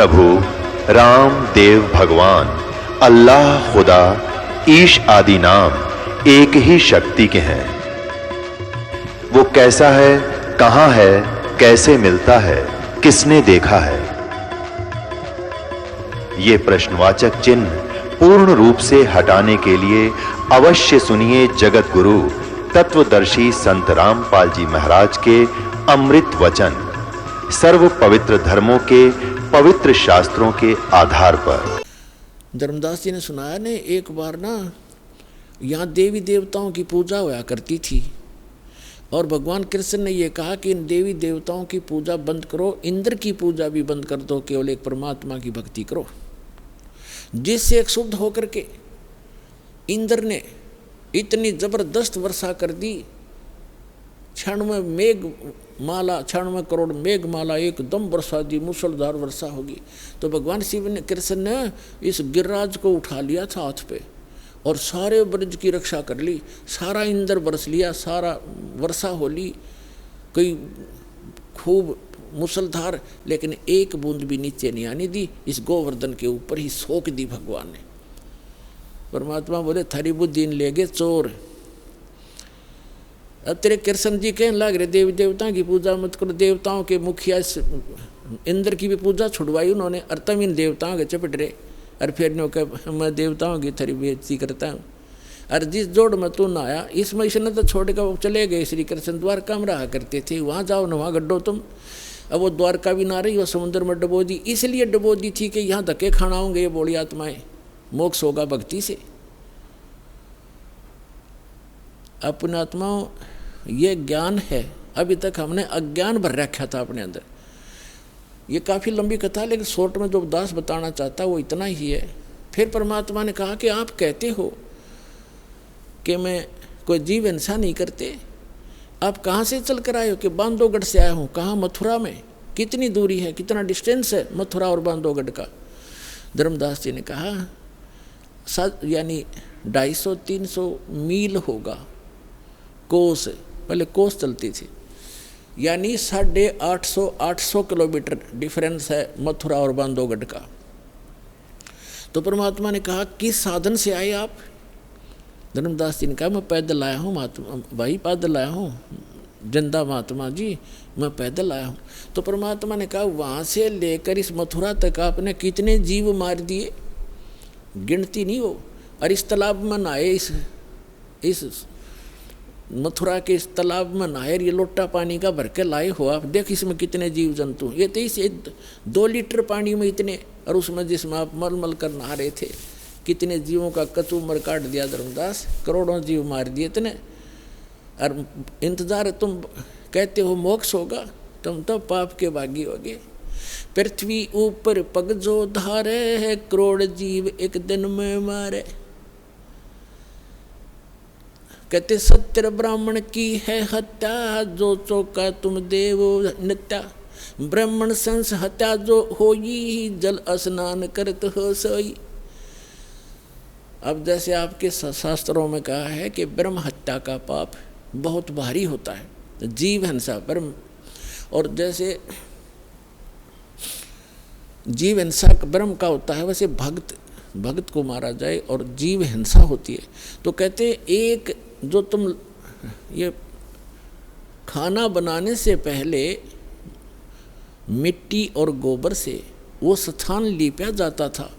प्रभु राम देव भगवान अल्लाह खुदा ईश आदि नाम एक ही शक्ति के हैं। वो कैसा है, कहां है, कैसे मिलता है, किसने देखा है? ये प्रश्नवाचक चिन्ह पूर्ण रूप से हटाने के लिए अवश्य सुनिए जगत गुरु तत्वदर्शी संत रामपाल जी महाराज के अमृत वचन, सर्व पवित्र धर्मों के पवित्र शास्त्रों के आधार पर। धर्मदास जी ने सुनाया ने, एक बार ना यहाँ देवी देवताओं की पूजा हुआ करती थी और भगवान कृष्ण ने यह कहा कि इन देवी देवताओं की पूजा बंद करो, इंद्र की पूजा भी बंद कर दो, केवल एक परमात्मा की भक्ति करो। जिससे एक शुद्ध होकर के इंद्र ने इतनी जबरदस्त वर्षा कर दी, 96 मेघ माला, 96 करोड़ मेघ माला एकदम वर्षा दी, मूसलधार वर्षा होगी। तो भगवान शिव ने, कृष्ण ने इस गिरिराज को उठा लिया था हाथ पे और सारे ब्रज की रक्षा कर ली, सारा इंद्र बरस लिया, सारा वर्षा हो ली, कोई खूब मुसलधार, लेकिन एक बूंद भी नीचे नहीं आने दी। इस गोवर्धन के ऊपर ही सोख दी भगवान ने। परमात्मा बोले थारी बुद्धि ले गए चोर। अब तेरे कृष्ण जी कहने लग रहे देवी देवताओं की पूजा मत करो, देवताओं के मुखिया इंद्र की भी पूजा छुड़वाई उन्होंने, और तम इन देवताओं के चपट रहे, और फिर नो कह मैं देवताओं की थारी बेइज्जती करता हूँ। और जिस जोड़ में तू ना आया, इस महीने तो छोड़ कर वो चले गए। श्री कृष्ण द्वारका में रहा करते थे, वहाँ जाओ न वहाँ गड्ढो तुम। अब वो द्वारका भी ना रही, वो समुद्र में डबो दी, इसलिए डबो दी थी कि यहाँ धक्के खाना होंगे ये बोली आत्माएं, मोक्ष होगा भक्ति से। अपने आत्माओं ये ज्ञान है, अभी तक हमने अज्ञान भर रखा था अपने अंदर। ये काफ़ी लंबी कथा है, लेकिन शॉर्ट में जो दास बताना चाहता है वो इतना ही है। फिर परमात्मा ने कहा कि आप कहते हो कि मैं कोई जीव हिंसा नहीं करते, आप कहाँ से चल कर आए हो? कि बांधवगढ़ से आया हूँ। कहाँ? मथुरा में। कितनी दूरी है, कितना डिस्टेंस है मथुरा और बांधवगढ़ का? धर्मदास जी ने कहा यानी 250-300 मील होगा। कोस, पहले कोस चलती थी, यानी 850 किलोमीटर डिफरेंस है मथुरा और बांधवगढ़ का। तो परमात्मा ने कहा किस साधन से आए आप? धर्मदास जी ने कहा मैं पैदल आया हूँ महात्मा भाई, पैदल आया हूँ जिंदा महात्मा जी, मैं पैदल आया हूँ। तो परमात्मा ने कहा वहाँ से लेकर इस मथुरा तक आपने कितने जीव मार दिए, गिनती नहीं हो। और इस तालाब में नहाए, इस मथुरा के इस तालाब में नहाए, ये लोटा पानी का भर के लाए हो आप, देख इसमें कितने जीव जंतु। ये तो इस 2 लीटर पानी में इतने, और उसमें जिसमें आप मल मल कर नहा रहे थे, कितने जीवों का कचूमर काट दिया धर्मदास, करोड़ों जीव मार दिए इतने। और इंतजार तुम कहते हो मोक्ष होगा, तुम तो पाप के भागी होगे। पृथ्वी ऊपर पग जो धारे है, करोड़ जीव एक दिन में मारे। कहते सत्य ब्राह्मण की है हत्या, जो चौका तुम देवो नित्या। ब्राह्मण संस हत्या जो होई, जल स्नान करत हो सोई। अब जैसे आपके शास्त्रों में कहा है कि ब्रह्म हत्या का पाप बहुत भारी होता है, तो जीव हिंसा ब्रह्म, और जैसे जीव हिंसा ब्रह्म का होता है, वैसे भक्त को मारा जाए और जीव हिंसा होती है। तो कहते एक जो तुम ये खाना बनाने से पहले मिट्टी और गोबर से वो स्थान लीपा जाता था,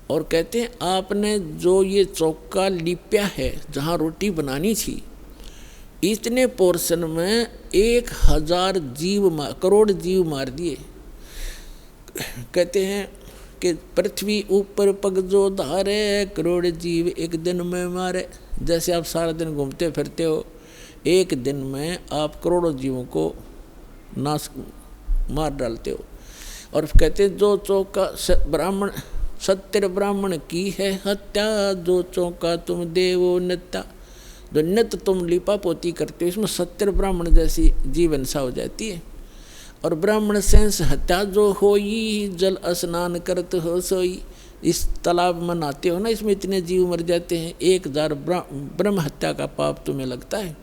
और कहते हैं आपने जो ये चौका लिपया है जहाँ रोटी बनानी थी, इतने पोर्शन में 1000 जीव करोड़ जीव मार दिए। कहते हैं कि पृथ्वी ऊपर पग जो धारे, करोड़ जीव एक दिन में मारे। जैसे आप सारा दिन घूमते फिरते हो, एक दिन में आप करोड़ों जीवों को नाश मार डालते हो। और कहते हैं जो चौका ब्राह्मण सत्य ब्राह्मण की है हत्या, जो चौका तुम देवो नित्या। जो नित्य तुम लिपा पोती करते हो, इसमें सत्य ब्राह्मण जैसी जीव हिंसा हो जाती है। और ब्राह्मण सेंस हत्या जो होई, जल स्नान करत हो सोई। इस तालाब में नहाते हो ना, इसमें इतने जीव मर जाते हैं, 1000 ब्रह्म हत्या का पाप तुम्हें लगता है।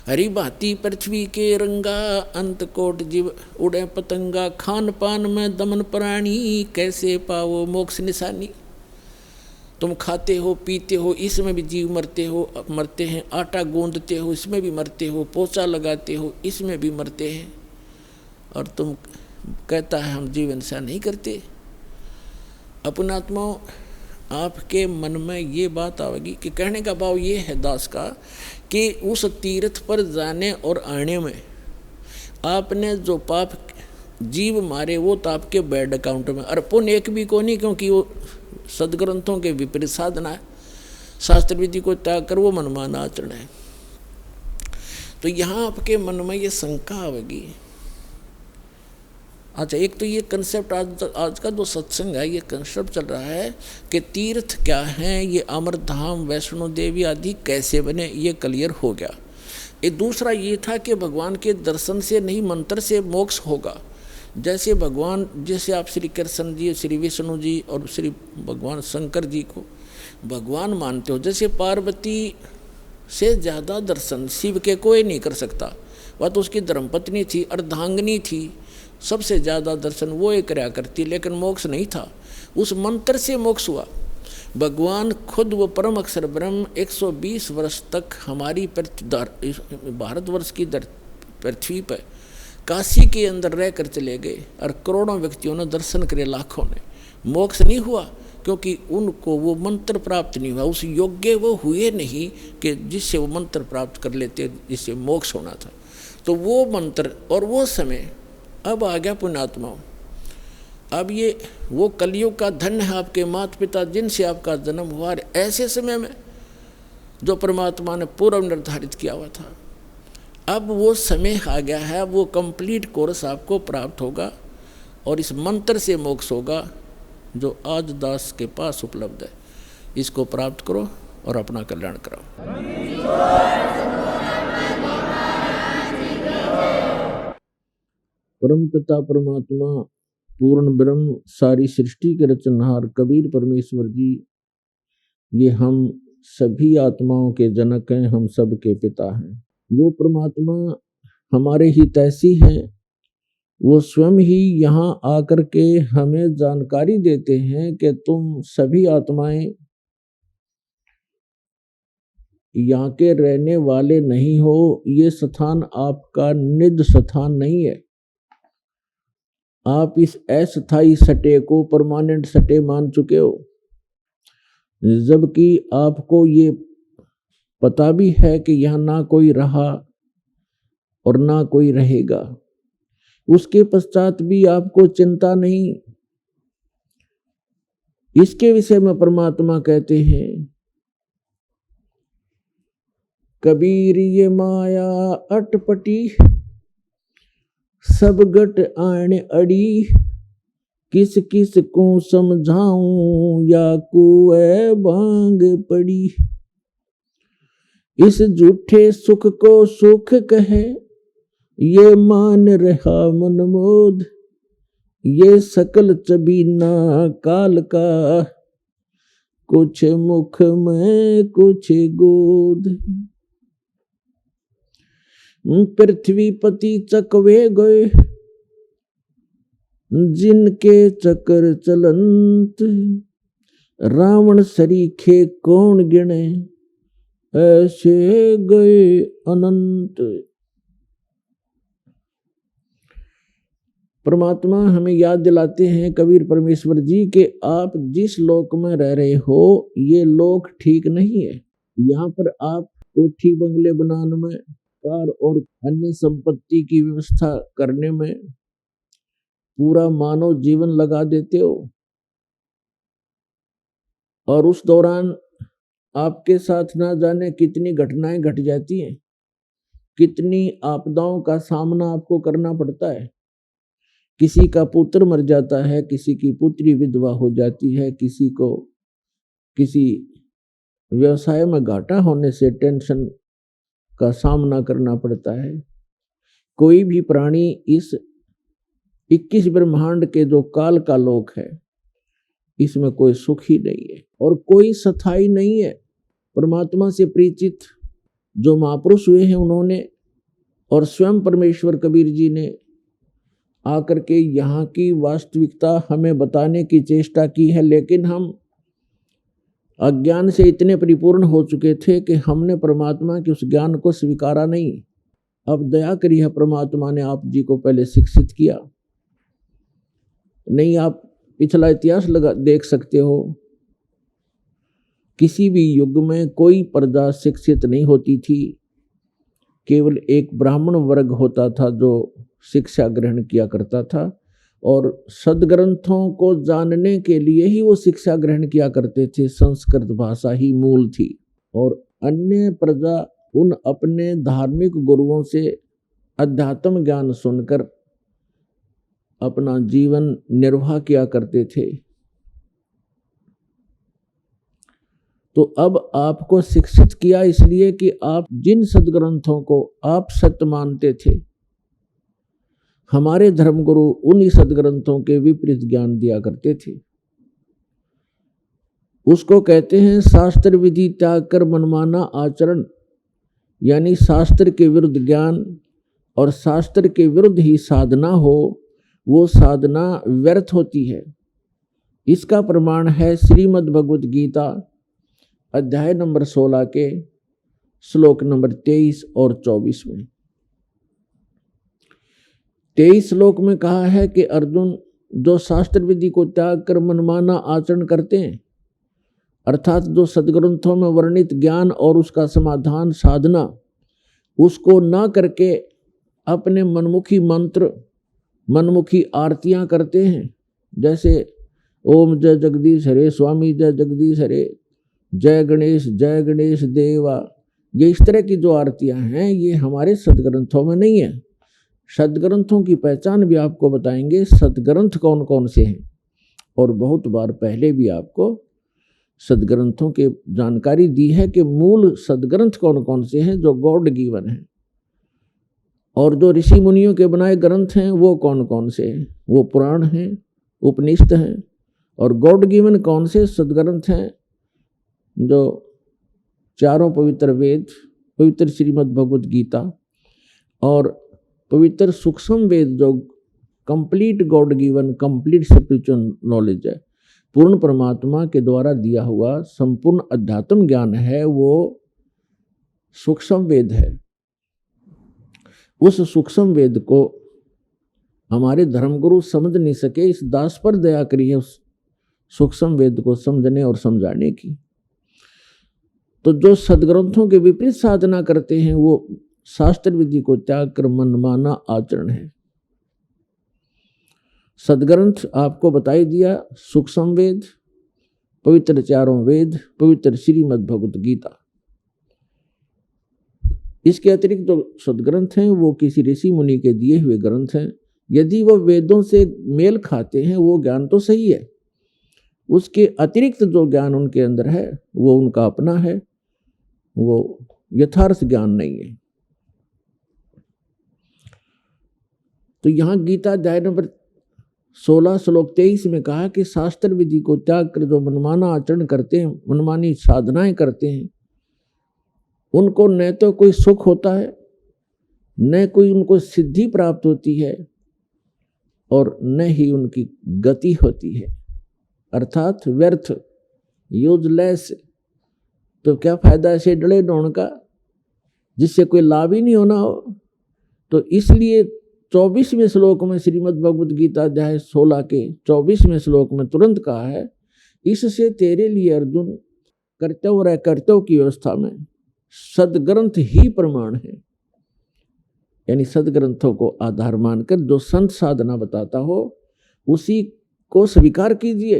हरी भांति पृथ्वी के रंगा, अंत कोट जीव उड़े पतंगा, खान पान में दमन प्राणी, कैसे पाओ मोक्ष निशानी। तुम खाते हो पीते हो, इसमें भी जीव मरते हैं, आटा गूंदते हो इसमें भी मरते हो, पोछा लगाते हो इसमें भी मरते हैं, और तुम कहता है हम जीवन सा नहीं करते। अपनात्माओं, आपके मन में ये बात आएगी कि कहने का भाव ये है दास का कि उस तीर्थ पर जाने और आने में आपने जो पाप जीव मारे वो तो आपके बैड अकाउंट में, और पुण्य एक भी को नहीं, क्योंकि वो सदग्रंथों के विपरीत साधना है, शास्त्र विधि को त्याग कर वो मनमाना आचरण है। तो यहाँ आपके मन में ये शंका आवेगी। अच्छा, एक तो ये कंसेप्ट आज का जो सत्संग है ये कंसेप्ट चल रहा है कि तीर्थ क्या हैं, ये अमरधाम वैष्णो देवी आदि कैसे बने, ये क्लियर हो गया। एक दूसरा ये था कि भगवान के दर्शन से नहीं मंत्र से मोक्ष होगा। जैसे भगवान, जैसे आप श्री कृष्ण जी, श्री विष्णु जी और श्री भगवान शंकर जी को भगवान मानते हो, जैसे पार्वती से ज़्यादा दर्शन शिव के कोई नहीं कर सकता। वह तो उसकी धर्मपत्नी थी, अर्धांगिनी थी, सबसे ज़्यादा दर्शन वो एक करया करती, लेकिन मोक्ष नहीं था। उस मंत्र से मोक्ष हुआ। भगवान खुद वो परम अक्षर ब्रह्म 120 वर्ष तक हमारी भारतवर्ष की पृथ्वी पर काशी के अंदर रह कर चले गए, और करोड़ों व्यक्तियों ने दर्शन करे, लाखों ने। मोक्ष नहीं हुआ क्योंकि उनको वो मंत्र प्राप्त नहीं हुआ, उस योग्य वो हुए नहीं कि जिससे वो मंत्र प्राप्त कर लेते, जिससे मोक्ष होना था। तो वो मंत्र और वो समय अब आ गया पुण्यात्माओं। अब ये वो कलियुग का धन्य है आपके माता पिता जिनसे आपका जन्म हुआ, ऐसे समय में जो परमात्मा ने पूर्व निर्धारित किया हुआ था। अब वो समय आ गया है, वो कंप्लीट कोर्स आपको प्राप्त होगा और इस मंत्र से मोक्ष होगा जो आज दास के पास उपलब्ध है। इसको प्राप्त करो और अपना कल्याण कराओ। परम पिता परमात्मा पूर्ण ब्रह्म सारी सृष्टि के रचनहार कबीर परमेश्वर जी, ये हम सभी आत्माओं के जनक हैं, हम सब के पिता हैं। वो परमात्मा हमारे हितैषी हैं, वो स्वयं ही यहाँ आकर के हमें जानकारी देते हैं कि तुम सभी आत्माएं यहाँ के रहने वाले नहीं हो, ये स्थान आपका निज स्थान नहीं है। आप इस अस्थायी सटे को परमानेंट सटे मान चुके हो, जबकि आपको ये पता भी है कि यहाँ ना कोई रहा और ना कोई रहेगा। उसके पश्चात भी आपको चिंता नहीं। इसके विषय में परमात्मा कहते हैं, कबीर ये माया अटपटी, सब गट आण अड़ी, किस किस को समझाऊं या कुए भांग पड़ी। इस झूठे सुख को सुख कहे, ये मान रहा मन मोद, ये सकल चबीना काल का, कुछ मुख में कुछ गोद। पृथ्वी पति चकवे गए, जिनके चक्र चलंत, रावण सरीखे कौन गिने, ऐसे गए अनंत। परमात्मा हमें याद दिलाते हैं कबीर परमेश्वर जी के आप जिस लोक में रह रहे हो ये लोक ठीक नहीं है। यहाँ पर आप कोठी बंगले बनाने में, कार और अन्य संपत्ति की व्यवस्था करने में पूरा मानव जीवन लगा देते हो, और उस दौरान आपके साथ ना जाने कितनी घटनाएं घट जाती हैं, कितनी आपदाओं का सामना आपको करना पड़ता है। किसी का पुत्र मर जाता है, किसी की पुत्री विधवा हो जाती है, किसी को किसी व्यवसाय में घाटा होने से टेंशन का सामना करना पड़ता है। कोई भी प्राणी इस 21 ब्रह्मांड के जो काल का लोक है इसमें कोई सुख ही नहीं है और कोई स्थायी नहीं है। परमात्मा से परिचित जो महापुरुष हुए हैं उन्होंने और स्वयं परमेश्वर कबीर जी ने आकर के यहाँ की वास्तविकता हमें बताने की चेष्टा की है, लेकिन हम अज्ञान से इतने परिपूर्ण हो चुके थे कि हमने परमात्मा के उस ज्ञान को स्वीकारा नहीं। अब दया करी है परमात्मा ने आप जी को पहले शिक्षित किया। नहीं, आप पिछला इतिहास देख सकते हो, किसी भी युग में कोई प्रजा शिक्षित नहीं होती थी, केवल एक ब्राह्मण वर्ग होता था जो शिक्षा ग्रहण किया करता था, और सदग्रंथों को जानने के लिए ही वो शिक्षा ग्रहण किया करते थे। संस्कृत भाषा ही मूल थी, और अन्य प्रजा उन अपने धार्मिक गुरुओं से अध्यात्म ज्ञान सुनकर अपना जीवन निर्वाह किया करते थे। तो अब आपको शिक्षित किया इसलिए कि आप जिन सदग्रंथों को आप सत्य मानते थे, हमारे धर्मगुरु उन्हीं सदग्रंथों के विपरीत ज्ञान दिया करते थे। उसको कहते हैं शास्त्र विधि त्याग कर मनमाना आचरण, यानी शास्त्र के विरुद्ध ज्ञान और शास्त्र के विरुद्ध ही साधना हो, वो साधना व्यर्थ होती है। इसका प्रमाण है श्रीमद् भगवत गीता अध्याय नंबर 16 के श्लोक नंबर 23 और 24 में। 23 श्लोक में कहा है कि अर्जुन, जो शास्त्र विधि को त्याग कर मनमाना आचरण करते हैं, अर्थात जो सदग्रंथों में वर्णित ज्ञान और उसका समाधान साधना, उसको न करके अपने मनमुखी मंत्र, मनमुखी आरतियां करते हैं, जैसे ओम जय जगदीश हरे, स्वामी जय जगदीश हरे, जय गणेश देवा, ये इस तरह की जो आरतियां हैं ये हमारे सदग्रंथों में नहीं है। सदग्रंथों की पहचान भी आपको बताएंगे, सदग्रंथ कौन कौन से हैं, और बहुत बार पहले भी आपको सदग्रंथों के जानकारी दी है कि मूल सदग्रंथ कौन कौन से हैं जो गॉड गिवन हैं, और जो ऋषि मुनियों के बनाए ग्रंथ हैं वो कौन कौन से हैं, वो पुराण हैं, उपनिषद हैं, और गॉड गिवन कौन से सदग्रंथ हैं, जो चारों पवित्र वेद, पवित्र श्रीमद् भगवत गीता और पवित्र सूक्ष्म वेद, जो complete God given complete spiritual knowledge है, पूर्ण परमात्मा के द्वारा दिया हुआ संपूर्ण अध्यात्म ज्ञान है, वो सूक्ष्म वेद है। उस सूक्ष्म वेद को हमारे धर्मगुरु समझ नहीं सके, इस दास पर दया करी है उस सूक्ष्म वेद को समझने और समझाने की। तो जो सदग्रंथों के विपरीत साधना करते हैं वो शास्त्र विधि को त्याग कर मनमाना आचरण है। सदग्रंथ आपको बताई दिया, सूक्ष्म वेद, पवित्र चारों वेद, पवित्र श्रीमद् भगवत गीता। इसके अतिरिक्त जो सदग्रंथ हैं वो किसी ऋषि मुनि के दिए हुए ग्रंथ हैं। यदि वो वेदों से मेल खाते हैं वो ज्ञान तो सही है, उसके अतिरिक्त जो ज्ञान उनके अंदर है वो उनका अपना है, वो यथार्थ ज्ञान नहीं है। तो यहाँ गीता अध्याय नंबर 16 श्लोक 23 में कहा कि शास्त्र विधि को त्याग कर जो मनमाना आचरण करते हैं, मनमानी साधनाएं करते हैं, उनको न तो कोई सुख होता है, न कोई उनको सिद्धि प्राप्त होती है, और न ही उनकी गति होती है, अर्थात व्यर्थ, यूजलेस। तो क्या फायदा ऐसे डले डोण का जिससे कोई लाभ ही नहीं होना हो। तो इसलिए 24वें श्लोक में श्रीमद् भगवत गीता अध्याय 16 के 24वें श्लोक में तुरंत कहा है, इससे तेरे लिए अर्जुन कर्तव्य और अकर्तव्य की व्यवस्था में सदग्रंथ ही प्रमाण है। यानी सदग्रंथों को आधार मानकर जो संत साधना बताता हो उसी को स्वीकार कीजिए,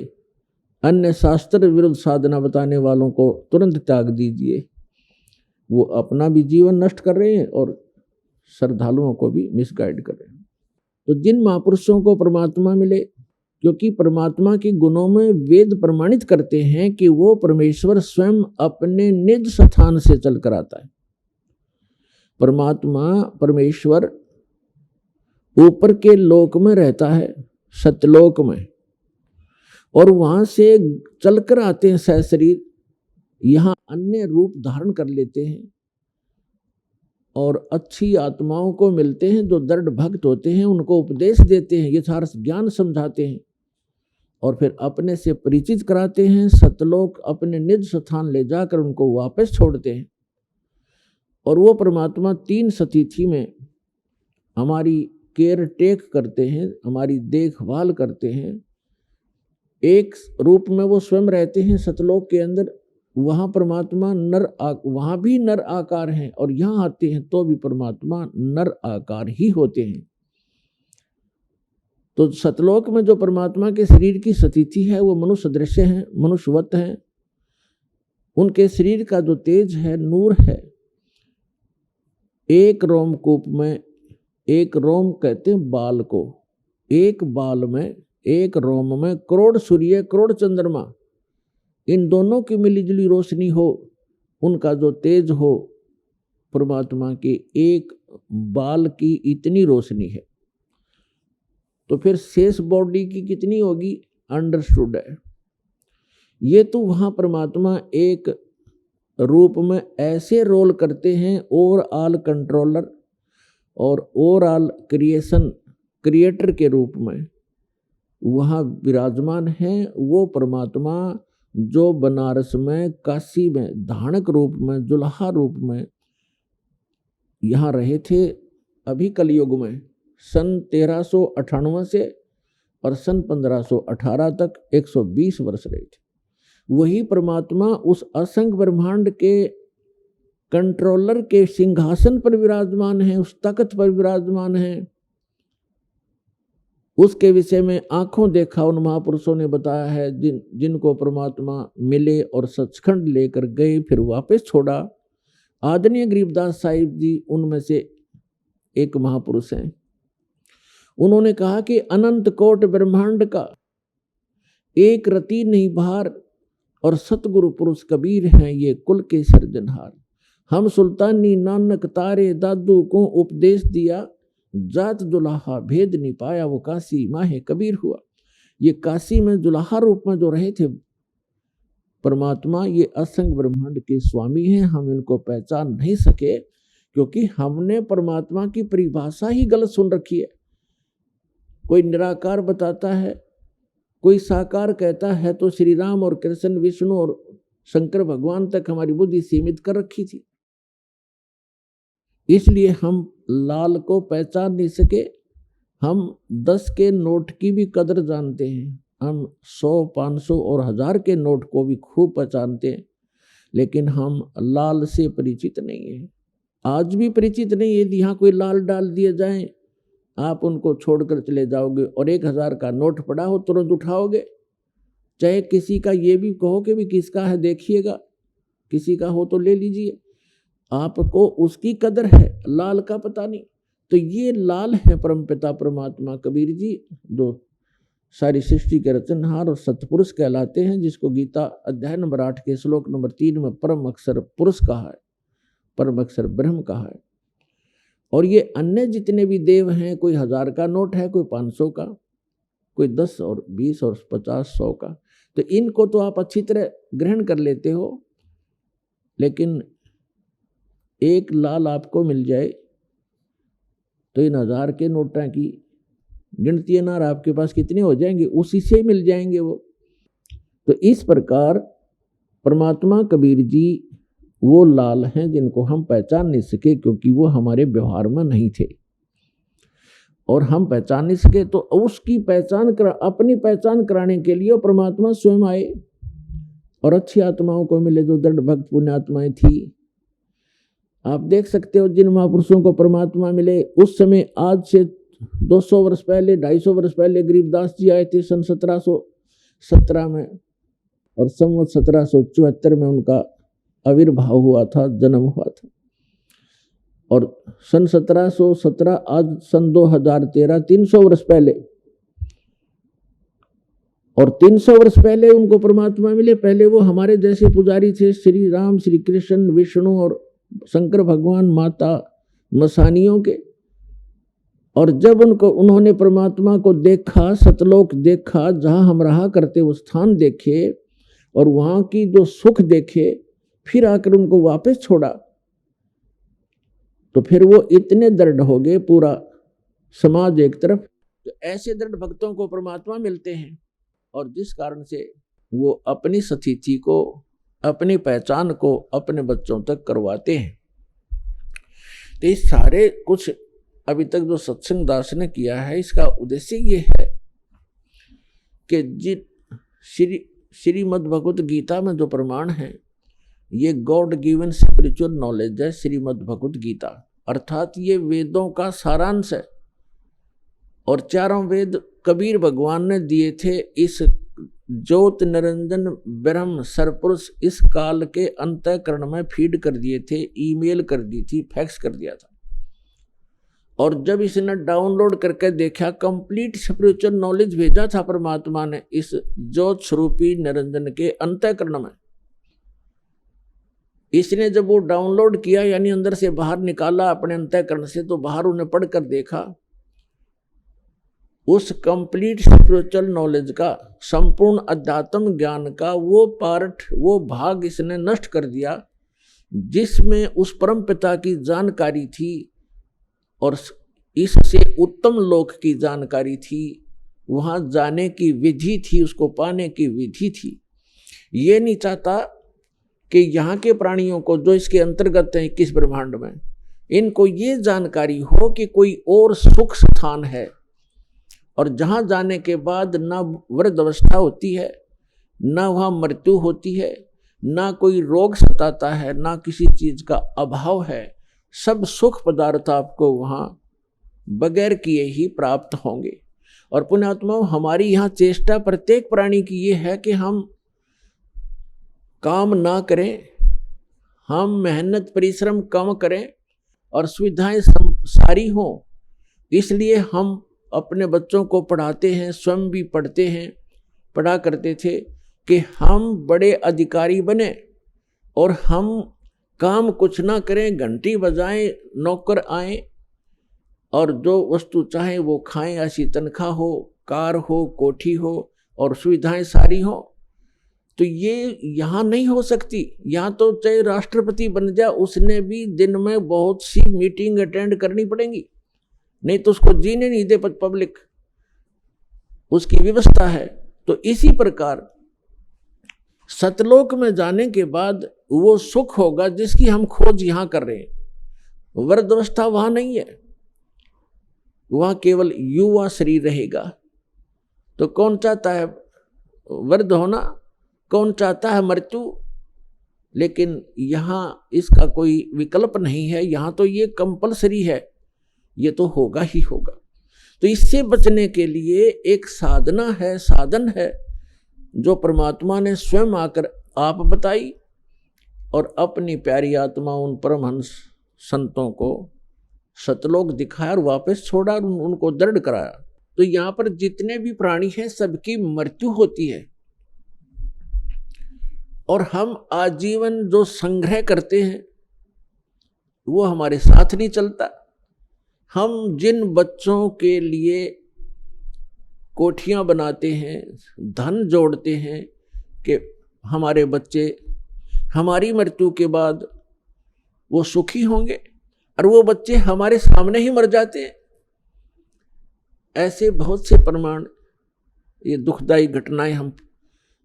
अन्य शास्त्र विरुद्ध साधना बताने वालों को तुरंत त्याग दीजिए। वो अपना भी जीवन नष्ट कर रहे हैं और श्रद्धालुओं को भी मिसगाइड कर रहे हैं। तो जिन महापुरुषों को परमात्मा मिले, क्योंकि परमात्मा के गुणों में वेद प्रमाणित करते हैं कि वो परमेश्वर स्वयं अपने निज स्थान से चल कर आता है। परमात्मा परमेश्वर ऊपर के लोक में रहता है, सत्यलोक में, और वहां से चलकर आते हैं सहशरीर, यहाँ अन्य रूप धारण कर लेते हैं और अच्छी आत्माओं को मिलते हैं जो दृढ़ भक्त होते हैं, उनको उपदेश देते हैं, यथार्थ ज्ञान समझाते हैं और फिर अपने से परिचित कराते हैं। सतलोक अपने निज स्थान ले जाकर उनको वापस छोड़ते हैं और वो परमात्मा 3 स्थिति में हमारी केयर टेक करते हैं, हमारी देखभाल करते हैं। एक रूप में वो स्वयं रहते हैं सतलोक के अंदर, वहाँ परमात्मा वहाँ भी नर आकार हैं और यहाँ आते हैं तो भी परमात्मा नर आकार ही होते हैं। तो सतलोक में जो परमात्मा के शरीर की स्थिति है वो मनुष्य दृश्य है, मनुष्यवत है। उनके शरीर का जो तेज है, नूर है। एक रोमकूप में, एक रोम कहते हैं बाल को, एक बाल में, एक रोम में करोड़ सूर्य करोड़ चंद्रमा, इन दोनों की मिलीजुली रोशनी हो, उनका जो तेज हो, परमात्मा के एक बाल की इतनी रोशनी है, तो फिर शेष बॉडी की कितनी होगी, अंडरस्टूड है। ये तो वहाँ परमात्मा एक रूप में ऐसे रोल करते हैं, ओवरऑल कंट्रोलर और ओवरऑल क्रिएटर के रूप में वहाँ विराजमान है। वो परमात्मा जो बनारस में, काशी में धानक रूप में, जुल्हा रूप में यहाँ रहे थे अभी कलयुग में, सन 1398 से और सन 1518 तक 120 वर्ष रहे थे। वही परमात्मा उस असंख्य ब्रह्मांड के कंट्रोलर के सिंहासन पर विराजमान है, उस तख्त पर विराजमान है। उसके विषय में आंखों देखा उन महापुरुषों ने बताया है, जिनको परमात्मा मिले और सचखंड लेकर गए, फिर वापस छोड़ा। आदरणीय गरीबदास साहिब जी उनमें से एक महापुरुष हैं। उन्होंने कहा कि अनंत कोट ब्रह्मांड का एक रति नहीं भार और सतगुरु पुरुष कबीर हैं ये कुल के सृजनहार। हम सुल्तानी नानक तारे दादू को उपदेश दिया, जात जुलाहा भेद नहीं पाया वो काशी माहे कबीर हुआ। ये काशी में जुलाहा रूप में जो रहे थे परमात्मा, ये असंख्य ब्रह्मांड के स्वामी हैं। हम इनको पहचान नहीं सके क्योंकि हमने परमात्मा की परिभाषा ही गलत सुन रखी है। कोई निराकार बताता है, कोई साकार कहता है, तो श्री राम और कृष्ण, विष्णु और शंकर भगवान तक हमारी बुद्धि सीमित कर रखी थी। इसलिए हम लाल को पहचान नहीं सके। हम 10 के नोट की भी कदर जानते हैं, हम 100, 500 और 1000 के नोट को भी खूब पहचानते हैं, लेकिन हम लाल से परिचित नहीं है। आज भी परिचित नहीं है। यदि यहाँ कोई लाल डाल दिए जाएं, आप उनको छोड़कर चले जाओगे और 1000 का नोट पड़ा हो तुरंत उठाओगे। चाहे किसी का ये भी कहो कि भी किसका है देखिएगा, किसी का हो तो ले लीजिए, आपको उसकी कदर है, लाल का पता नहीं। तो ये लाल है परमपिता परमात्मा कबीर जी, जो सारी सृष्टि के रचनहार और सतपुरुष कहलाते हैं, जिसको गीता अध्याय नंबर 8 के श्लोक नंबर 3 में परम अक्षर पुरुष कहा है, परम अक्षर ब्रह्म कहा है। और ये अन्य जितने भी देव हैं, कोई 1000 का नोट है, कोई 500 का, कोई 10 और 20 और 50, 100 का, तो इनको तो आप अच्छी तरह ग्रहण कर लेते हो। लेकिन एक लाल आपको मिल जाए तो इन 1000 के नोटा की गिनती अनार आपके पास कितने हो जाएंगे, उसी से मिल जाएंगे वो। तो इस प्रकार परमात्मा कबीर जी वो लाल हैं जिनको हम पहचान नहीं सके, क्योंकि वो हमारे व्यवहार में नहीं थे और हम पहचान नहीं सके। तो उसकी अपनी पहचान कराने के लिए परमात्मा स्वयं आए और अच्छी आत्माओं को मिले, जो दृढ़ भक्त पुण्य आत्माएं थी। आप देख सकते हो जिन महापुरुषों को परमात्मा मिले उस समय, आज से 200 वर्ष पहले, 250 वर्ष पहले गरीबदास जी आए थे सन 1717 में, और संवत 1774 में उनका आविर्भाव हुआ था, जन्म हुआ था। और सन 1717 आज सन 2013, 300 वर्ष पहले, और 300 वर्ष पहले उनको परमात्मा मिले। पहले वो हमारे जैसे पुजारी थे, श्री राम, श्री कृष्ण, विष्णु और शंकर भगवान, माता मसानियों के। और जब उन्होंने परमात्मा को देखा, सतलोक देखा, जहाँ हम रहा करते वो स्थान देखे और वहाँ की जो सुख देखे, फिर आकर उनको वापस छोड़ा। तो फिर वो इतने दृढ़ हो गए, पूरा समाज एक तरफ। तो ऐसे दृढ़ भक्तों को परमात्मा मिलते हैं, और जिस कारण से वो अपनी स्थिति को, अपनी पहचान को अपने बच्चों तक करवाते हैं। तो इस सारे कुछ अभी तक जो सत्संग दास ने किया है, इसका उद्देश्य ये है कि श्रीमद् भगवत गीता में जो प्रमाण है, ये गॉड गिवन स्पिरिचुअल नॉलेज है। श्रीमद् भगवत गीता अर्थात ये वेदों का सारांश है, और चारों वेद कबीर भगवान ने दिए थे इस ज्योत निरंजन ब्रह्म सरपुरुष इस काल के अंतःकरण में फीड कर दिए थे, ईमेल कर दी थी, फैक्स कर दिया था। और जब इसने डाउनलोड करके देखा, कंप्लीट स्पिरिचुअल नॉलेज भेजा था परमात्मा ने इस ज्योत स्वरूपी निरंजन के अंतःकरण में। इसने जब वो डाउनलोड किया, यानी अंदर से बाहर निकाला अपने अंतःकरण से, तो बाहर उन्हें पढ़कर देखा, उस कंप्लीट स्पिरिचुअल नॉलेज का, संपूर्ण अध्यात्म ज्ञान का वो पार्ट, वो भाग इसने नष्ट कर दिया जिसमें उस परम पिता की जानकारी थी और इससे उत्तम लोक की जानकारी थी, वहाँ जाने की विधि थी, उसको पाने की विधि थी। ये नहीं चाहता कि यहाँ के प्राणियों को जो इसके अंतर्गत हैं 21 ब्रह्मांड में, इनको ये जानकारी हो कि कोई और सुख स्थान है, और जहाँ जाने के बाद ना वृद्धावस्था होती है, ना वहाँ मृत्यु होती है, ना कोई रोग सताता है, ना किसी चीज़ का अभाव है। सब सुख पदार्थ आपको वहाँ बगैर किए ही प्राप्त होंगे। और पुण्यात्माओं, हमारी यहाँ चेष्टा प्रत्येक प्राणी की ये है कि हम काम ना करें, हम मेहनत परिश्रम कम करें और सुविधाएं सारी हों। इसलिए हम अपने बच्चों को पढ़ाते हैं, स्वयं भी पढ़ते हैं, पढ़ा करते थे कि हम बड़े अधिकारी बने और हम काम कुछ ना करें, घंटी बजाएं, नौकर आए और जो वस्तु चाहे वो खाएं, ऐसी तनख्वाह हो, कार हो, कोठी हो और सुविधाएं सारी हो। तो ये यहाँ नहीं हो सकती। यहाँ तो चाहे राष्ट्रपति बन जाए, उसने भी दिन में बहुत सी मीटिंग अटेंड करनी पड़ेंगी, नहीं तो उसको जीने नहीं दे पब्लिक, उसकी व्यवस्था है। तो इसी प्रकार सतलोक में जाने के बाद वो सुख होगा जिसकी हम खोज यहाँ कर रहे हैं। वृद्धावस्था वहाँ नहीं है, वहाँ केवल युवा शरीर रहेगा। तो कौन चाहता है वृद्ध होना, कौन चाहता है मृत्यु? लेकिन यहाँ इसका कोई विकल्प नहीं है, यहाँ तो ये कंपलसरी है, ये तो होगा ही होगा। तो इससे बचने के लिए एक साधना है, साधन है, जो परमात्मा ने स्वयं आकर आप बताई और अपनी प्यारी आत्मा उन परमहंस संतों को सतलोक दिखाया और वापस छोड़ा और उनको दृढ़ कराया। तो यहाँ पर जितने भी प्राणी हैं सबकी मृत्यु होती है, और हम आजीवन जो संग्रह करते हैं वो हमारे साथ नहीं चलता। हम जिन बच्चों के लिए कोठियाँ बनाते हैं, धन जोड़ते हैं कि हमारे बच्चे हमारी मृत्यु के बाद वो सुखी होंगे, और वो बच्चे हमारे सामने ही मर जाते हैं। ऐसे बहुत से प्रमाण, ये दुखदायी घटनाएं हम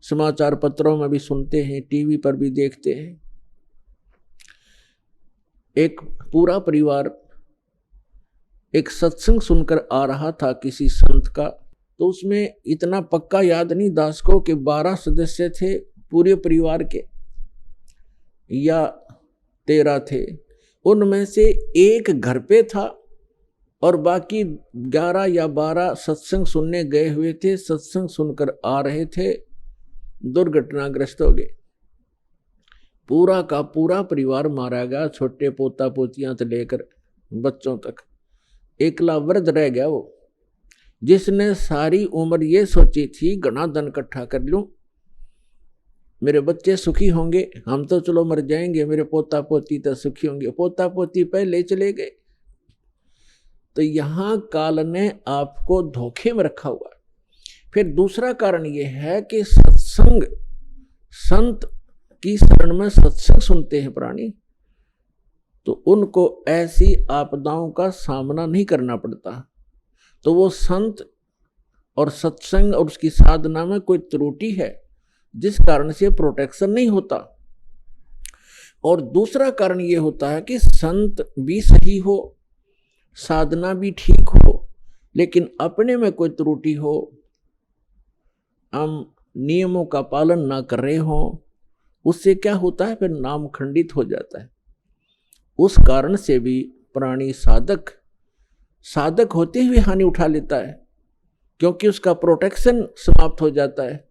समाचार पत्रों में भी सुनते हैं, टीवी पर भी देखते हैं। एक पूरा परिवार एक सत्संग सुनकर आ रहा था किसी संत का, तो उसमें इतना पक्का याद नहीं दास को कि 12 सदस्य थे पूरे परिवार के या 13 थे। उनमें से एक घर पे था और बाकी 11 या 12 सत्संग सुनने गए हुए थे, सत्संग सुनकर आ रहे थे, दुर्घटनाग्रस्त हो गए। पूरा का पूरा परिवार मारा गया, छोटे पोता पोतियां से लेकर बच्चों तक। एकला वृद्ध रह गया वो, जिसने सारी उम्र ये सोची थी घना धन इकट्ठा कर लूं, मेरे बच्चे सुखी होंगे, हम तो चलो मर जाएंगे, मेरे पोता पोती तो सुखी होंगे। पोता पोती पहले चले गए। तो यहाँ काल ने आपको धोखे में रखा हुआ। फिर दूसरा कारण ये है कि सत्संग, संत की शरण में सत्संग सुनते हैं प्राणी, तो उनको ऐसी आपदाओं का सामना नहीं करना पड़ता। तो वो संत और सत्संग और उसकी साधना में कोई त्रुटि है जिस कारण से प्रोटेक्शन नहीं होता। और दूसरा कारण ये होता है कि संत भी सही हो, साधना भी ठीक हो, लेकिन अपने में कोई त्रुटि हो, हम नियमों का पालन ना कर रहे हो, उससे क्या होता है, फिर नाम खंडित हो जाता है। उस कारण से भी प्राणी साधक होते हुए हानि उठा लेता है, क्योंकि उसका प्रोटेक्शन समाप्त हो जाता है।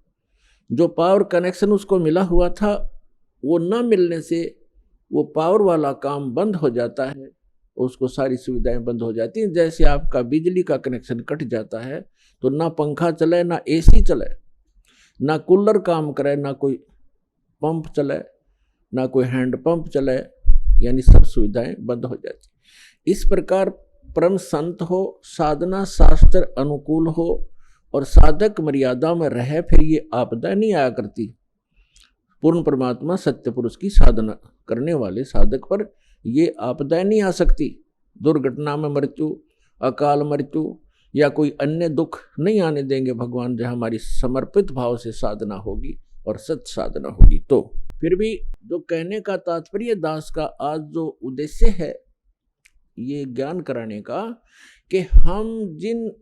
जो पावर कनेक्शन उसको मिला हुआ था वो न मिलने से वो पावर वाला काम बंद हो जाता है, उसको सारी सुविधाएं बंद हो जाती हैं। जैसे आपका बिजली का कनेक्शन कट जाता है तो ना पंखा चले, ना एसी चले, ना कूलर काम करे, ना कोई पंप चले, ना कोई हैंड पंप चले, यानी सब सुविधाएं बंद हो जाती। इस प्रकार परम संत हो, साधना शास्त्र अनुकूल हो और साधक मर्यादा में रहे, फिर ये आपदा नहीं आया करती। पूर्ण परमात्मा सत्य पुरुष की साधना करने वाले साधक पर ये आपदाएं नहीं आ सकती। दुर्घटना में मृत्यु, अकाल मृत्यु या कोई अन्य दुख नहीं आने देंगे भगवान, जहाँ हमारी समर्पित भाव से साधना होगी और सत्य साधना होगी। तो फिर भी जो कहने का तात्पर्य दास का आज जो उद्देश्य है ये ज्ञान कराने का, कि हम जिन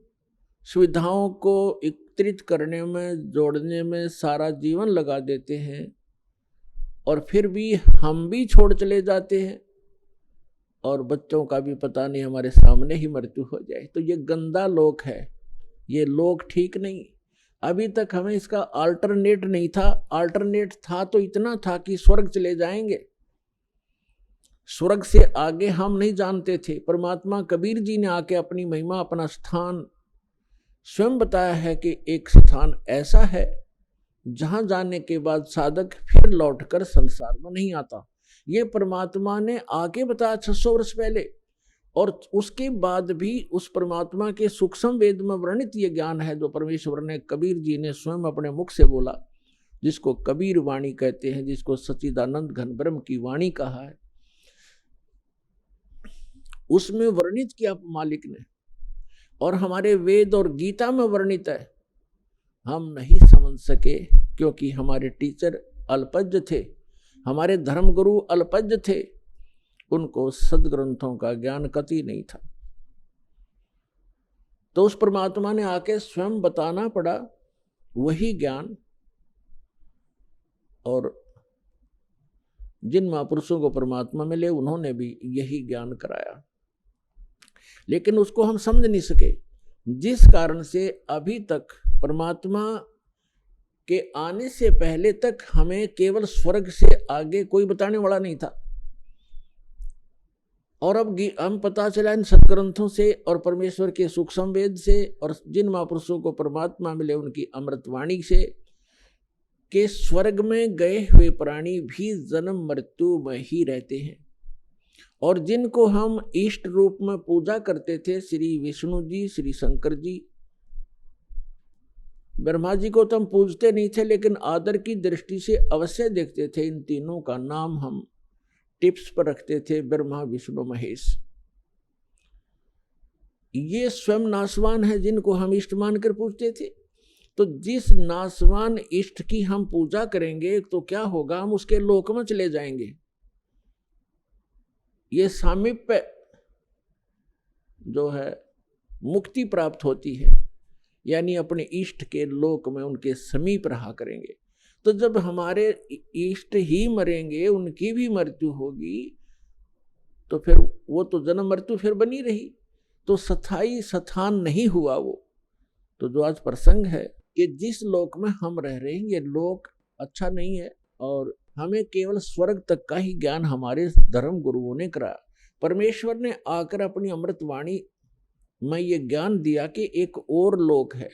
सुविधाओं को एकत्रित करने में, जोड़ने में सारा जीवन लगा देते हैं और फिर भी हम भी छोड़ चले जाते हैं और बच्चों का भी पता नहीं, हमारे सामने ही मृत्यु हो जाए, तो ये गंदा लोक है, ये लोक ठीक नहीं। अभी तक हमें इसका अल्टरनेट नहीं था। अल्टरनेट था तो इतना था कि स्वर्ग चले जाएंगे, स्वर्ग से आगे हम नहीं जानते थे। परमात्मा कबीर जी ने आके अपनी महिमा, अपना स्थान स्वयं बताया है कि एक स्थान ऐसा है जहां जाने के बाद साधक फिर लौटकर संसार में नहीं आता। ये परमात्मा ने आके बताया 600 वर्ष पहले, और उसके बाद भी उस परमात्मा के सूक्ष्म वेद में वर्णित ये ज्ञान है जो परमेश्वर ने, कबीर जी ने स्वयं अपने मुख से बोला, जिसको कबीर वाणी कहते हैं, जिसको सच्चिदानंद घन ब्रह्म की वाणी कहा है। उसमें वर्णित किया मालिक ने, और हमारे वेद और गीता में वर्णित है। हम नहीं समझ सके क्योंकि हमारे टीचर अल्पज्ञ थे, हमारे धर्मगुरु अल्पज्ञ थे, उनको सदग्रंथों का ज्ञान कति नहीं था। तो उस परमात्मा ने आके स्वयं बताना पड़ा वही ज्ञान, और जिन महापुरुषों को परमात्मा मिले उन्होंने भी यही ज्ञान कराया, लेकिन उसको हम समझ नहीं सके, जिस कारण से अभी तक परमात्मा के आने से पहले तक हमें केवल स्वर्ग से आगे कोई बताने वाला नहीं था। और अब हम पता चला इन सदग्रंथों से और परमेश्वर के सूक्ष्म वेद से और जिन महापुरुषों को परमात्मा मिले उनकी अमृतवाणी से, कि स्वर्ग में गए हुए प्राणी भी जन्म मृत्यु में ही रहते हैं। और जिनको हम इष्ट रूप में पूजा करते थे, श्री विष्णु जी, श्री शंकर जी, ब्रह्मा जी को तो हम पूजते नहीं थे, लेकिन आदर की दृष्टि से अवश्य देखते थे। इन तीनों का नाम हम टिप्स पर रखते थे, ब्रह्मा विष्णु महेश। ये स्वयं नासवान है जिनको हम इष्ट मानकर पूजते थे। तो जिस नासवान इष्ट की हम पूजा करेंगे तो क्या होगा, हम उसके लोक में चले जाएंगे। ये सामीप्य जो है मुक्ति प्राप्त होती है, यानी अपने इष्ट के लोक में उनके समीप रहा करेंगे। तो जब हमारे इष्ट ही मरेंगे, उनकी भी मृत्यु होगी, तो फिर वो तो जन्म मृत्यु फिर बनी रही, तो स्थायी स्थान नहीं हुआ वो। तो जो आज प्रसंग है कि जिस लोक में हम रह रहे हैं ये लोक अच्छा नहीं है, और हमें केवल स्वर्ग तक का ही ज्ञान हमारे धर्म गुरुओं ने कराया। परमेश्वर ने आकर अपनी अमृतवाणी में ये ज्ञान दिया कि एक और लोक है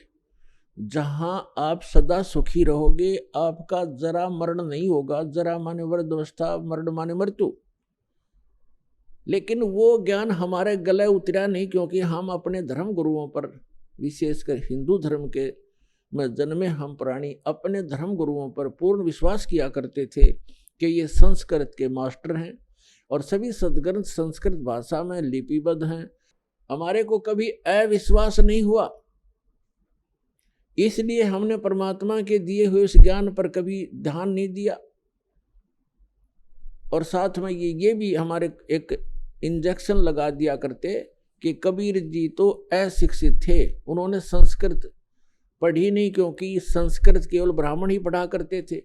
जहां आप सदा सुखी रहोगे, आपका जरा मरण नहीं होगा। जरा माने वृद्धावस्था, मरण माने मृत्यु। लेकिन वो ज्ञान हमारे गले उतरा नहीं, क्योंकि हम अपने धर्म गुरुओं पर, विशेषकर हिंदू धर्म के में जन्मे हम प्राणी, अपने धर्म गुरुओं पर पूर्ण विश्वास किया करते थे कि ये संस्कृत के मास्टर हैं और सभी सदग्रंथ संस्कृत भाषा में लिपिबद्ध हैं। हमारे को कभी अविश्वास नहीं हुआ, इसलिए हमने परमात्मा के दिए हुए उस ज्ञान पर कभी ध्यान नहीं दिया। और साथ में ये भी हमारे एक इंजेक्शन लगा दिया करते कि कबीर जी तो अशिक्षित थे, उन्होंने संस्कृत पढ़ी नहीं, क्योंकि संस्कृत केवल ब्राह्मण ही पढ़ा करते थे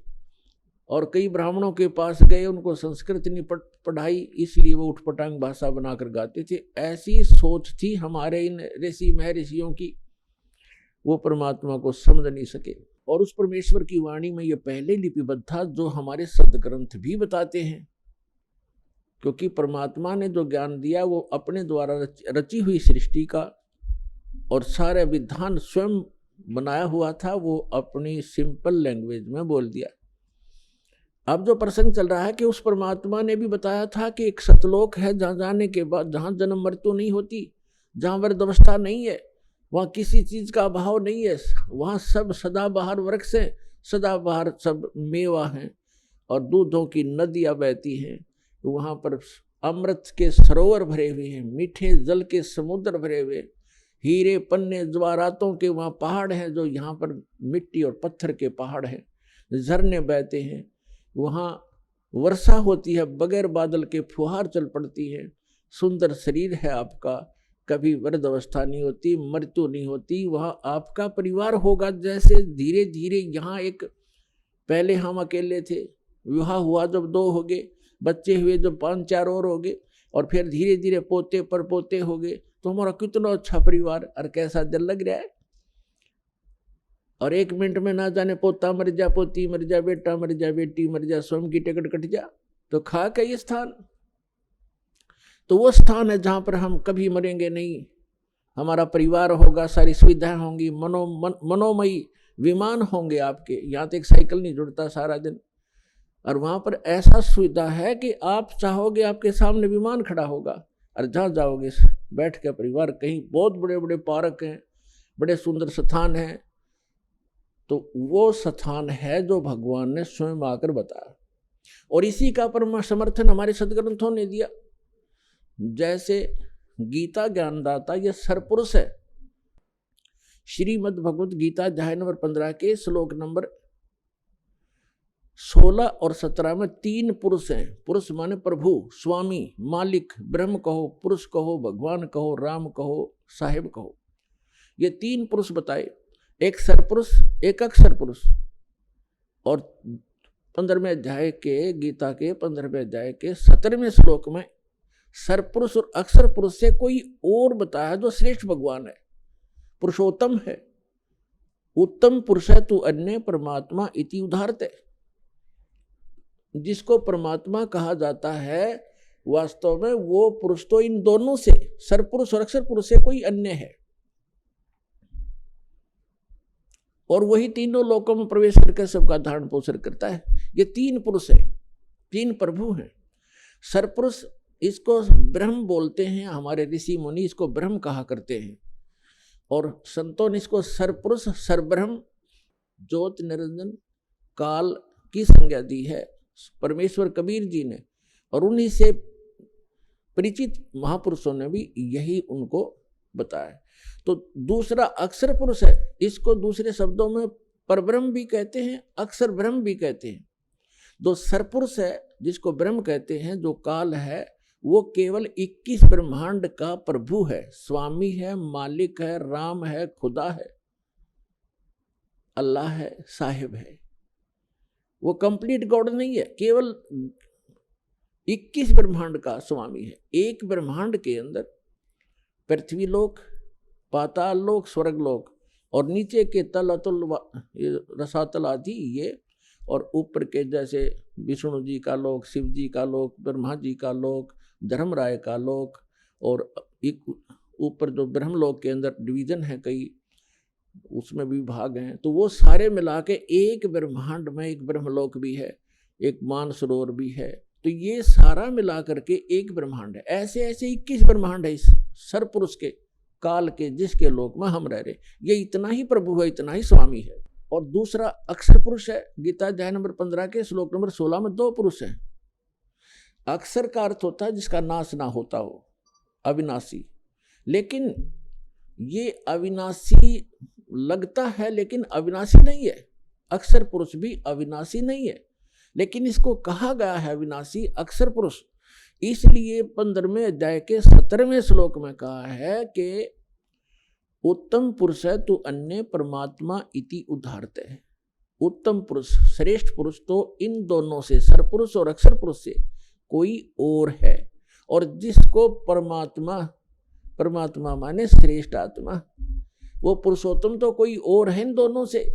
और कई ब्राह्मणों के पास गए, उनको संस्कृत नहीं पढ़ाई, इसलिए वो उठपटांग भाषा बनाकर गाते थे। ऐसी सोच थी हमारे इन ऋषि महर्षियों की, वो परमात्मा को समझ नहीं सके। और उस परमेश्वर की वाणी में ये पहले लिपिबद्ध था, जो हमारे सदग्रंथ भी बताते हैं, क्योंकि परमात्मा ने जो ज्ञान दिया वो अपने द्वारा रची हुई सृष्टि का और सारे विधान स्वयं बनाया हुआ था, वो अपनी सिंपल लैंग्वेज में बोल दिया। अब जो प्रसंग चल रहा है कि उस परमात्मा ने भी बताया था कि एक सतलोक है जहाँ जाने के बाद, जहाँ जन्म मृत्यु नहीं होती, जहाँ वृद्धावस्था नहीं है, वहाँ किसी चीज का अभाव नहीं है, वहाँ सब सदाबहार वृक्ष हैं, सदाबहार सब मेवा हैं और दूधों की नदियाँ बहती हैं, वहाँ पर अमृत के सरोवर भरे हुए हैं, मीठे जल के समुद्र भरे हुए, हीरे पन्ने ज्वारातों के वहाँ पहाड़ हैं, जो यहाँ पर मिट्टी और पत्थर के पहाड़ हैं, झरने बहते हैं, वहाँ वर्षा होती है, बगैर बादल के फुहार चल पड़ती है, सुंदर शरीर है आपका, कभी वृद्ध अवस्था नहीं होती, मृत्यु नहीं होती, वहाँ आपका परिवार होगा। जैसे धीरे धीरे यहाँ एक पहले हम अकेले थे, विवाह हुआ जब 2 हो गए, बच्चे हुए जब 5-4 और हो गए, और फिर धीरे धीरे पोते पर पोते हो गए, तो हमारा कितना अच्छा परिवार और कैसा दिल लग रहा है। और 1 मिनट में ना जाने पोता मर जा, पोती मर जा, बेटा मर जा, बेटी मर जा, स्वयं की टिकट कट जा, तो खा का ये स्थान, तो वो स्थान है जहाँ पर हम कभी मरेंगे नहीं, हमारा परिवार होगा, सारी सुविधाएं होंगी, मनोमयी विमान होंगे आपके। यहाँ तो एक साइकिल नहीं जुड़ता सारा दिन, और वहाँ पर ऐसा सुविधा है कि आप चाहोगे आपके सामने विमान खड़ा होगा, और जहाँ जाओगे बैठ के परिवार, कहीं बहुत बड़े बड़े पार्क हैं, बड़े सुंदर स्थान हैं, तो वो स्थान है जो भगवान ने स्वयं आकर बताया। और इसी का परम समर्थन हमारे सदग्रंथों ने दिया। जैसे गीता ज्ञानदाता ये सरपुरुष है, श्रीमद् भगवत गीता अध्याय नंबर 15 के श्लोक नंबर 16 और 17 में 3 पुरुष हैं। पुरुष माने प्रभु, स्वामी, मालिक, ब्रह्म कहो, पुरुष कहो, भगवान कहो, राम कहो, साहिब कहो, ये 3 पुरुष बताए। एक सरपुरुष, एक अक्षर पुरुष। और 15वें अध्याय के गीता के 15वें अध्याय के 17वें श्लोक में सरपुरुष और अक्षर पुरुष से कोई और बताया जो श्रेष्ठ भगवान है, पुरुषोत्तम है, उत्तम पुरुष है तू अन्य परमात्मा इति उदाहरते। जिसको परमात्मा कहा जाता है वास्तव में वो पुरुष तो इन दोनों से, सरपुरुष और अक्षर पुरुष से कोई अन्य है, और वही तीनों लोकों में प्रवेश करके सबका धारण पोषण करता है। ये 3 पुरुष है, 3 प्रभु हैं। सरपुरुष इसको ब्रह्म बोलते हैं, हमारे ऋषि मुनि इसको ब्रह्म कहा करते हैं, और संतों ने इसको सरपुरुष, सरब्रह्म, ज्योत निरंजन, काल की संज्ञा दी है परमेश्वर कबीर जी ने, और उन्हीं से परिचित महापुरुषों ने भी यही उनको बताया। तो दूसरा अक्षर पुरुष है, इसको दूसरे शब्दों में परब्रह्म भी कहते हैं, अक्षर ब्रह्म भी कहते हैं। जो सरपुरुष है जिसको ब्रह्म कहते हैं, जो काल है, वो केवल 21 ब्रह्मांड का प्रभु है, स्वामी है, मालिक है, राम है, खुदा है, अल्लाह है, साहिब है। वो कंप्लीट गॉड नहीं है, केवल 21 ब्रह्मांड का स्वामी है। एक ब्रह्मांड के अंदर पृथ्वी लोक, पाताल लोक, स्वर्ग लोक, और नीचे के तल अतुल रसातल आदि ये, और ऊपर के जैसे विष्णु जी का लोक, शिव जी का लोक, ब्रह्मा जी का लोक, धर्मराय का लोक, और एक ऊपर जो ब्रह्मलोक के अंदर डिवीजन है कई, उसमें भी भाग हैं, तो वो सारे मिला के एक ब्रह्मांड में एक ब्रह्मलोक भी है, एक मानसरोवर भी है, तो ये सारा मिला करके एक ब्रह्मांड है। ऐसे ऐसे 21 ब्रह्मांड है इस सरपुरुष के, काल के, जिसके लोक में हम रह रहे। ये इतना ही प्रभु है, इतना ही स्वामी है। और दूसरा अक्षर पुरुष है, गीता अध्याय नंबर 15 के श्लोक नंबर 16 में 2 पुरुष हैं। अक्षर का अर्थ होता है जिसका नाश ना होता हो, अविनाशी। लेकिन ये अविनाशी लगता है लेकिन अविनाशी नहीं है। अक्षर पुरुष भी अविनाशी नहीं है, लेकिन इसको कहा गया है अविनाशी अक्षर पुरुष, इसलिए 15वें अध्याय के 17वें श्लोक में कहा है कि उत्तम पुरुष है तो अन्य परमात्मा इति उदाहरते है। उत्तम पुरुष, श्रेष्ठ पुरुष तो इन दोनों से, सरपुरुष और अक्षर पुरुष से कोई और है। और जिसको परमात्मा, परमात्मा माने श्रेष्ठ आत्मा, वो पुरुषोत्तम तो कोई और है इन दोनों से।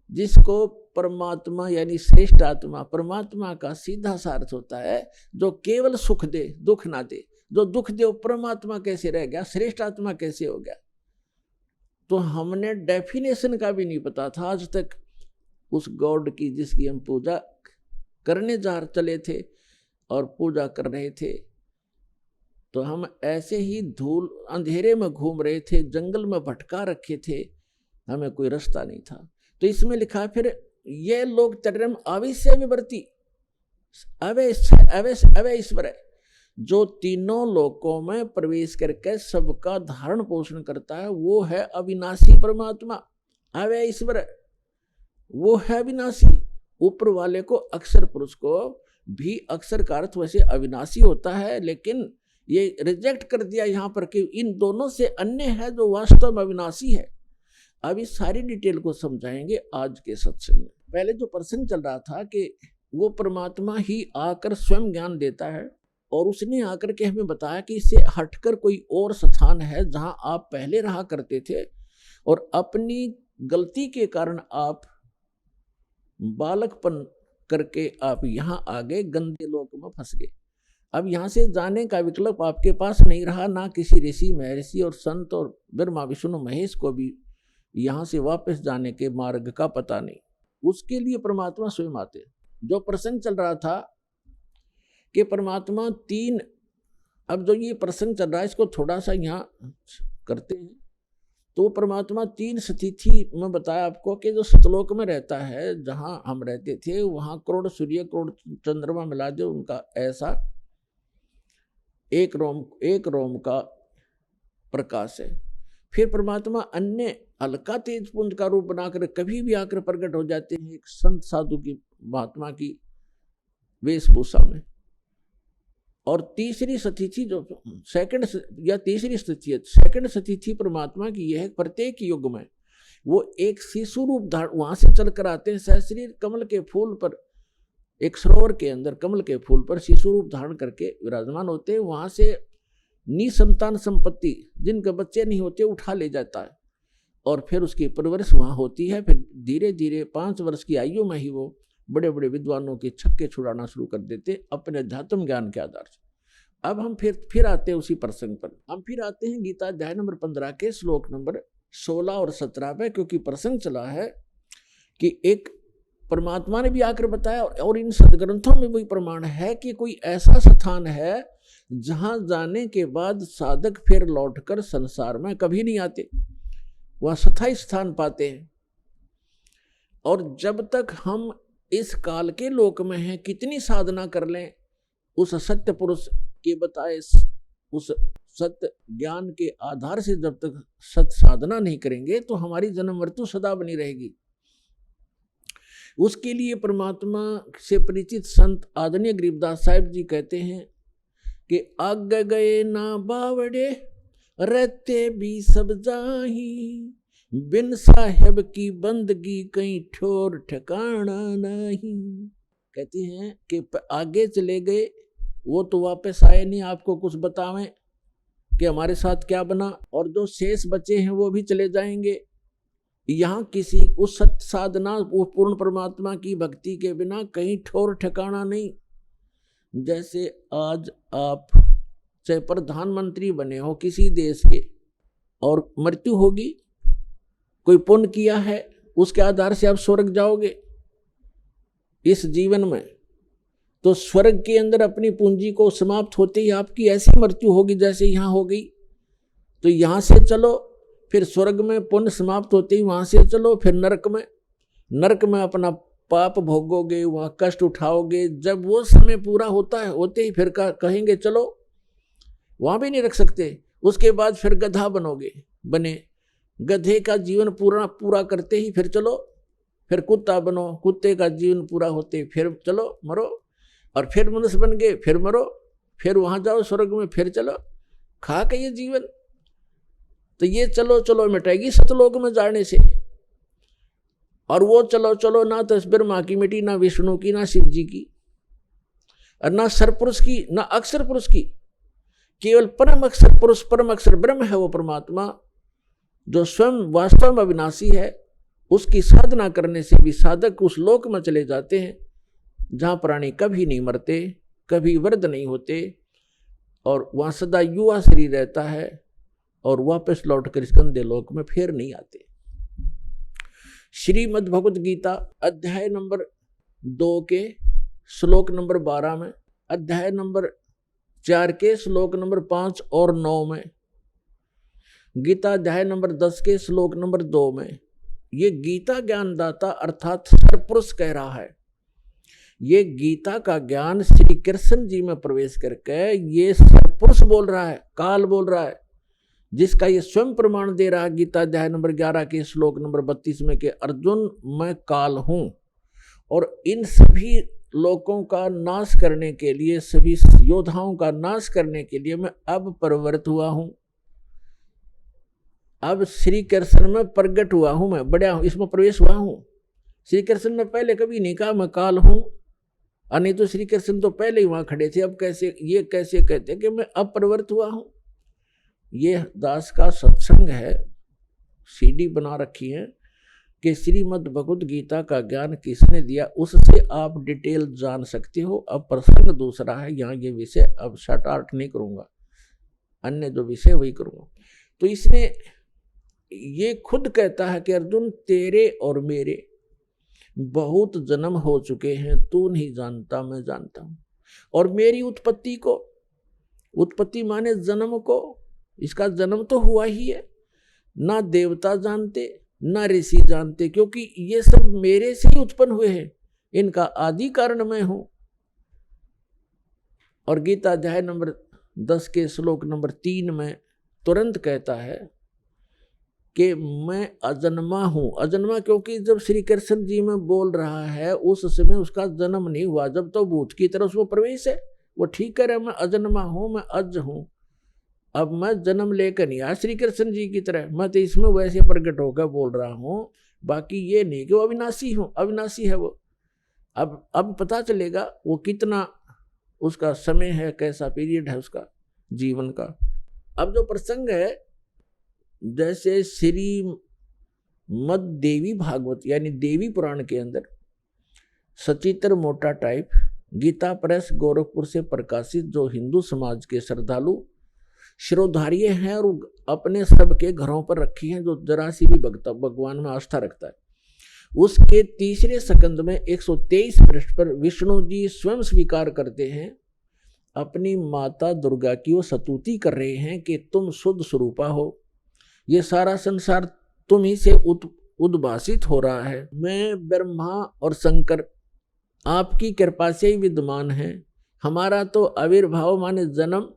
जिसको परमात्मा यानी श्रेष्ठ आत्मा, परमात्मा का सीधा सा अर्थ होता है जो केवल सुख दे, दुख ना दे। जो दुख दे वो परमात्मा कैसे रह गया, श्रेष्ठ आत्मा कैसे हो गया? तो हमने डेफिनेशन का भी नहीं पता था आज तक उस गॉड की जिसकी हम पूजा करने जा चले थे और पूजा कर रहे थे। तो हम ऐसे ही धूल अंधेरे में घूम रहे थे, जंगल में भटका रखे थे, हमें कोई रास्ता नहीं था। तो इसमें लिखा फिर ये लोग चरम आविष्य विवर्ती अवय ईश्वर है, जो तीनों लोकों में प्रवेश करके सबका धारण पोषण करता है, वो है अविनाशी परमात्मा। अवय ईश्वर है, वो है अविनाशी। ऊपर वाले को अक्षर पुरुष को भी अक्षर का अर्थ वैसे अविनाशी होता है, लेकिन ये रिजेक्ट कर दिया यहाँ पर कि इन दोनों से अन्य है जो वास्तव में अविनाशी है। अब इस सारी डिटेल को समझाएंगे आज के सत्संग में। पहले जो प्रसंग चल रहा था कि वो परमात्मा ही आकर स्वयं ज्ञान देता है, और उसने आकर के हमें बताया कि इससे हटकर कोई और स्थान है जहां आप पहले रहा करते थे, और अपनी गलती के कारण आप बालकपन करके आप यहाँ आ गए, गंदे लोक में फंस गए। अब यहाँ से जाने का विकल्प आपके पास नहीं रहा, ना किसी ऋषि महर्षि और संत और ब्रह्मा विष्णु महेश को भी यहाँ से वापस जाने के मार्ग का पता नहीं। उसके लिए परमात्मा स्वयं आते। जो प्रसंग चल रहा था कि परमात्मा तीन, अब जो ये प्रसंग चल रहा है इसको थोड़ा सा यहाँ करते हैं। तो परमात्मा तीन स्थिति में बताया आपको कि जो सतलोक में रहता है, जहाँ हम रहते थे, वहाँ करोड़ सूर्य करोड़ चंद्रमा मिला दे उनका ऐसा एक रोम का प्रकाश है। फिर परमात्मा अन्य हल्का तेज पुंज का रूप बनाकर कभी भी आकर प्रकट हो जाते हैं, एक संत साधु की महात्मा की वेशभूषा में। और तीसरी स्थिति जो सेकंड या तीसरी स्थिति है, सेकंड स्थिति परमात्मा की यह है, प्रत्येक युग में वो एक शिशु रूप धारण, वहां से चलकर आते हैं सहस्रीर कमल के फूल पर, एक सरोवर के अंदर कमल के फूल पर शिशु रूप धारण करके विराजमान होते हैं। वहां से निसंतान संपत्ति, जिनके बच्चे नहीं होते, उठा ले जाता है और फिर उसकी परवरिश वहाँ होती है। फिर धीरे धीरे 5 वर्ष की आयु में ही वो बड़े बड़े विद्वानों के छक्के छुड़ाना शुरू कर देते अपने अध्यात्म ज्ञान के आधार से। अब हम फिर आते हैं उसी प्रसंग पर। हम फिर आते हैं गीता अध्याय नंबर 15 के श्लोक नंबर 16 और 17 पे, क्योंकि प्रसंग चला है कि एक परमात्मा ने भी आकर बताया और इन सदग्रंथों में वही प्रमाण है कि कोई ऐसा स्थान है जहां जाने के बाद साधक फिर लौटकर संसार में कभी नहीं आते, वह स्थायी स्थान पाते हैं। और जब तक हम इस काल के लोक में हैं, कितनी साधना कर लें, उस सत्य पुरुष के बताए उस सत्य ज्ञान के आधार से जब तक सत्य साधना नहीं करेंगे तो हमारी जन्म मृत्यु सदा बनी रहेगी। उसके लिए परमात्मा से परिचित संत आदरणीय गरीबदास साहिब जी कहते हैं कि आगे गए ना बावड़े रहते भी सब जाही, बिन साहेब की बंदगी कहीं ठोर ठिकाना नहीं। कहते हैं कि आगे चले गए, वो तो वापस आए नहीं आपको कुछ बतावें कि हमारे साथ क्या बना, और जो शेष बचे हैं वो भी चले जाएंगे। यहाँ किसी उस सत्य साधना, वो पूर्ण परमात्मा की भक्ति के बिना कहीं ठोर ठिकाना नहीं। जैसे आज आप चाहे प्रधानमंत्री बने हो किसी देश के और मृत्यु होगी, कोई पुण्य किया है उसके आधार से आप स्वर्ग जाओगे इस जीवन में, तो स्वर्ग के अंदर अपनी पूंजी को समाप्त होते ही आपकी ऐसी मृत्यु होगी जैसे यहाँ हो गई। तो यहाँ से चलो, फिर स्वर्ग में पुण्य समाप्त होते ही वहाँ से चलो, फिर नरक में अपना पाप भोगोगे, वहाँ कष्ट उठाओगे। जब वो समय पूरा होता है, होते ही फिर कहेंगे चलो, वहाँ भी नहीं रख सकते। उसके बाद फिर गधा बने, गधे का जीवन पूरा पूरा करते ही फिर चलो, फिर कुत्ता बनो, कुत्ते का जीवन पूरा होते फिर चलो मरो, और फिर मनुष्य बन गए, फिर मरो, फिर वहाँ जाओ स्वर्ग में, फिर चलो, खा के ये जीवन। तो ये चलो चलो मिटेगी सतलोक में जाने से। और वो चलो चलो ना तो ब्रह्मा की मिटी, ना विष्णु की, ना शिव जी की, और ना सरपुरुष की, ना अक्षर पुरुष की। केवल परम अक्षर पुरुष, परम अक्षर ब्रह्म है वो परमात्मा, जो स्वयं वास्तव में अविनाशी है। उसकी साधना करने से भी साधक उस लोक में चले जाते हैं जहाँ प्राणी कभी नहीं मरते, कभी वृद्ध नहीं होते, और वहाँ सदा युवा शरीर रहता है, और वापस लौटकर इस गंदे लोक में फिर नहीं आते। श्रीमद् भगवद गीता अध्याय नंबर 2 के श्लोक नंबर 12 में, अध्याय नंबर 4 के श्लोक नंबर 5 और 9 में, गीता अध्याय नंबर 10 के श्लोक नंबर 2 में, ये गीता ज्ञानदाता अर्थात सरपुरुष कह रहा है। ये गीता का ज्ञान श्री कृष्ण जी में प्रवेश करके ये सरपुरुष बोल रहा है, काल बोल रहा है, जिसका ये स्वयं प्रमाण दे रहा है गीता अध्याय नंबर 11 के श्लोक नंबर 32 में कि अर्जुन मैं काल हूं, और इन सभी लोगों का नाश करने के लिए, सभी योद्धाओं का नाश करने के लिए मैं अब प्रवृत्त हुआ हूं। अब श्री कृष्ण में प्रकट हुआ हूं, मैं बड़ा हूं, इसमें प्रवेश हुआ हूं। श्री कृष्ण ने पहले कभी नहीं कहा मैं काल हूं, और नहीं तो श्री कृष्ण तो पहले ही वहां खड़े थे। अब कैसे कहते कि मैं अब प्रवृत्त हुआ हूं। ये दास का सत्संग है, सीडी बना रखी है कि श्रीमद् भगवद गीता का ज्ञान किसने दिया, उससे आप डिटेल जान सकते हो। अब प्रसंग दूसरा है, यहाँ ये विषय अब शटार्ट नहीं करूँगा, अन्य जो विषय वही करूँगा। तो इसने ये खुद कहता है कि अर्जुन तेरे और मेरे बहुत जन्म हो चुके हैं, तू नहीं जानता मैं जानता हूँ। और मेरी उत्पत्ति को, उत्पत्ति माने जन्म को, इसका जन्म तो हुआ ही है, ना देवता जानते ना ऋषि जानते, क्योंकि ये सब मेरे से ही उत्पन्न हुए हैं, इनका आदि कारण मैं हूं। और गीता अध्याय नंबर 10 के श्लोक नंबर 3 में तुरंत कहता है कि मैं अजन्मा हूं। अजन्मा क्योंकि जब श्री कृष्ण जी में बोल रहा है उस समय उसका जन्म नहीं हुआ, जब तो भूत की तरह उसमें प्रवेश है। वो ठीक कह रहा है मैं अजन्मा हूं, मैं अज हूं। अब मैं जन्म लेकर नहीं आया श्री कृष्ण जी की तरह, मैं तो इसमें वैसे प्रकट होकर बोल रहा हूं। बाकी ये नहीं कि वो अविनाशी हूं, अविनाशी है वो। अब पता चलेगा वो कितना उसका समय है, कैसा पीरियड है उसका जीवन का। अब जो प्रसंग है, जैसे श्रीमद् देवी भागवत यानी देवी पुराण के अंदर सचित्र मोटा टाइप गीता प्रेस गोरखपुर से प्रकाशित, जो हिंदू समाज के श्रद्धालु शिरोधार्य हैं और अपने सबके घरों पर रखी हैं, जो जरा सी भी भगवान में आस्था रखता है, उसके तीसरे स्कंद में 123 पृष्ठ पर विष्णु जी स्वयं स्वीकार करते हैं, अपनी माता दुर्गा की वो स्तुति कर रहे हैं कि तुम शुद्ध स्वरूपा हो, ये सारा संसार तुम ही से उद्भासित हो रहा है। मैं ब्रह्मा और शंकर आपकी कृपा से ही विद्यमान है। हमारा तो आविर्भाव माने जन्म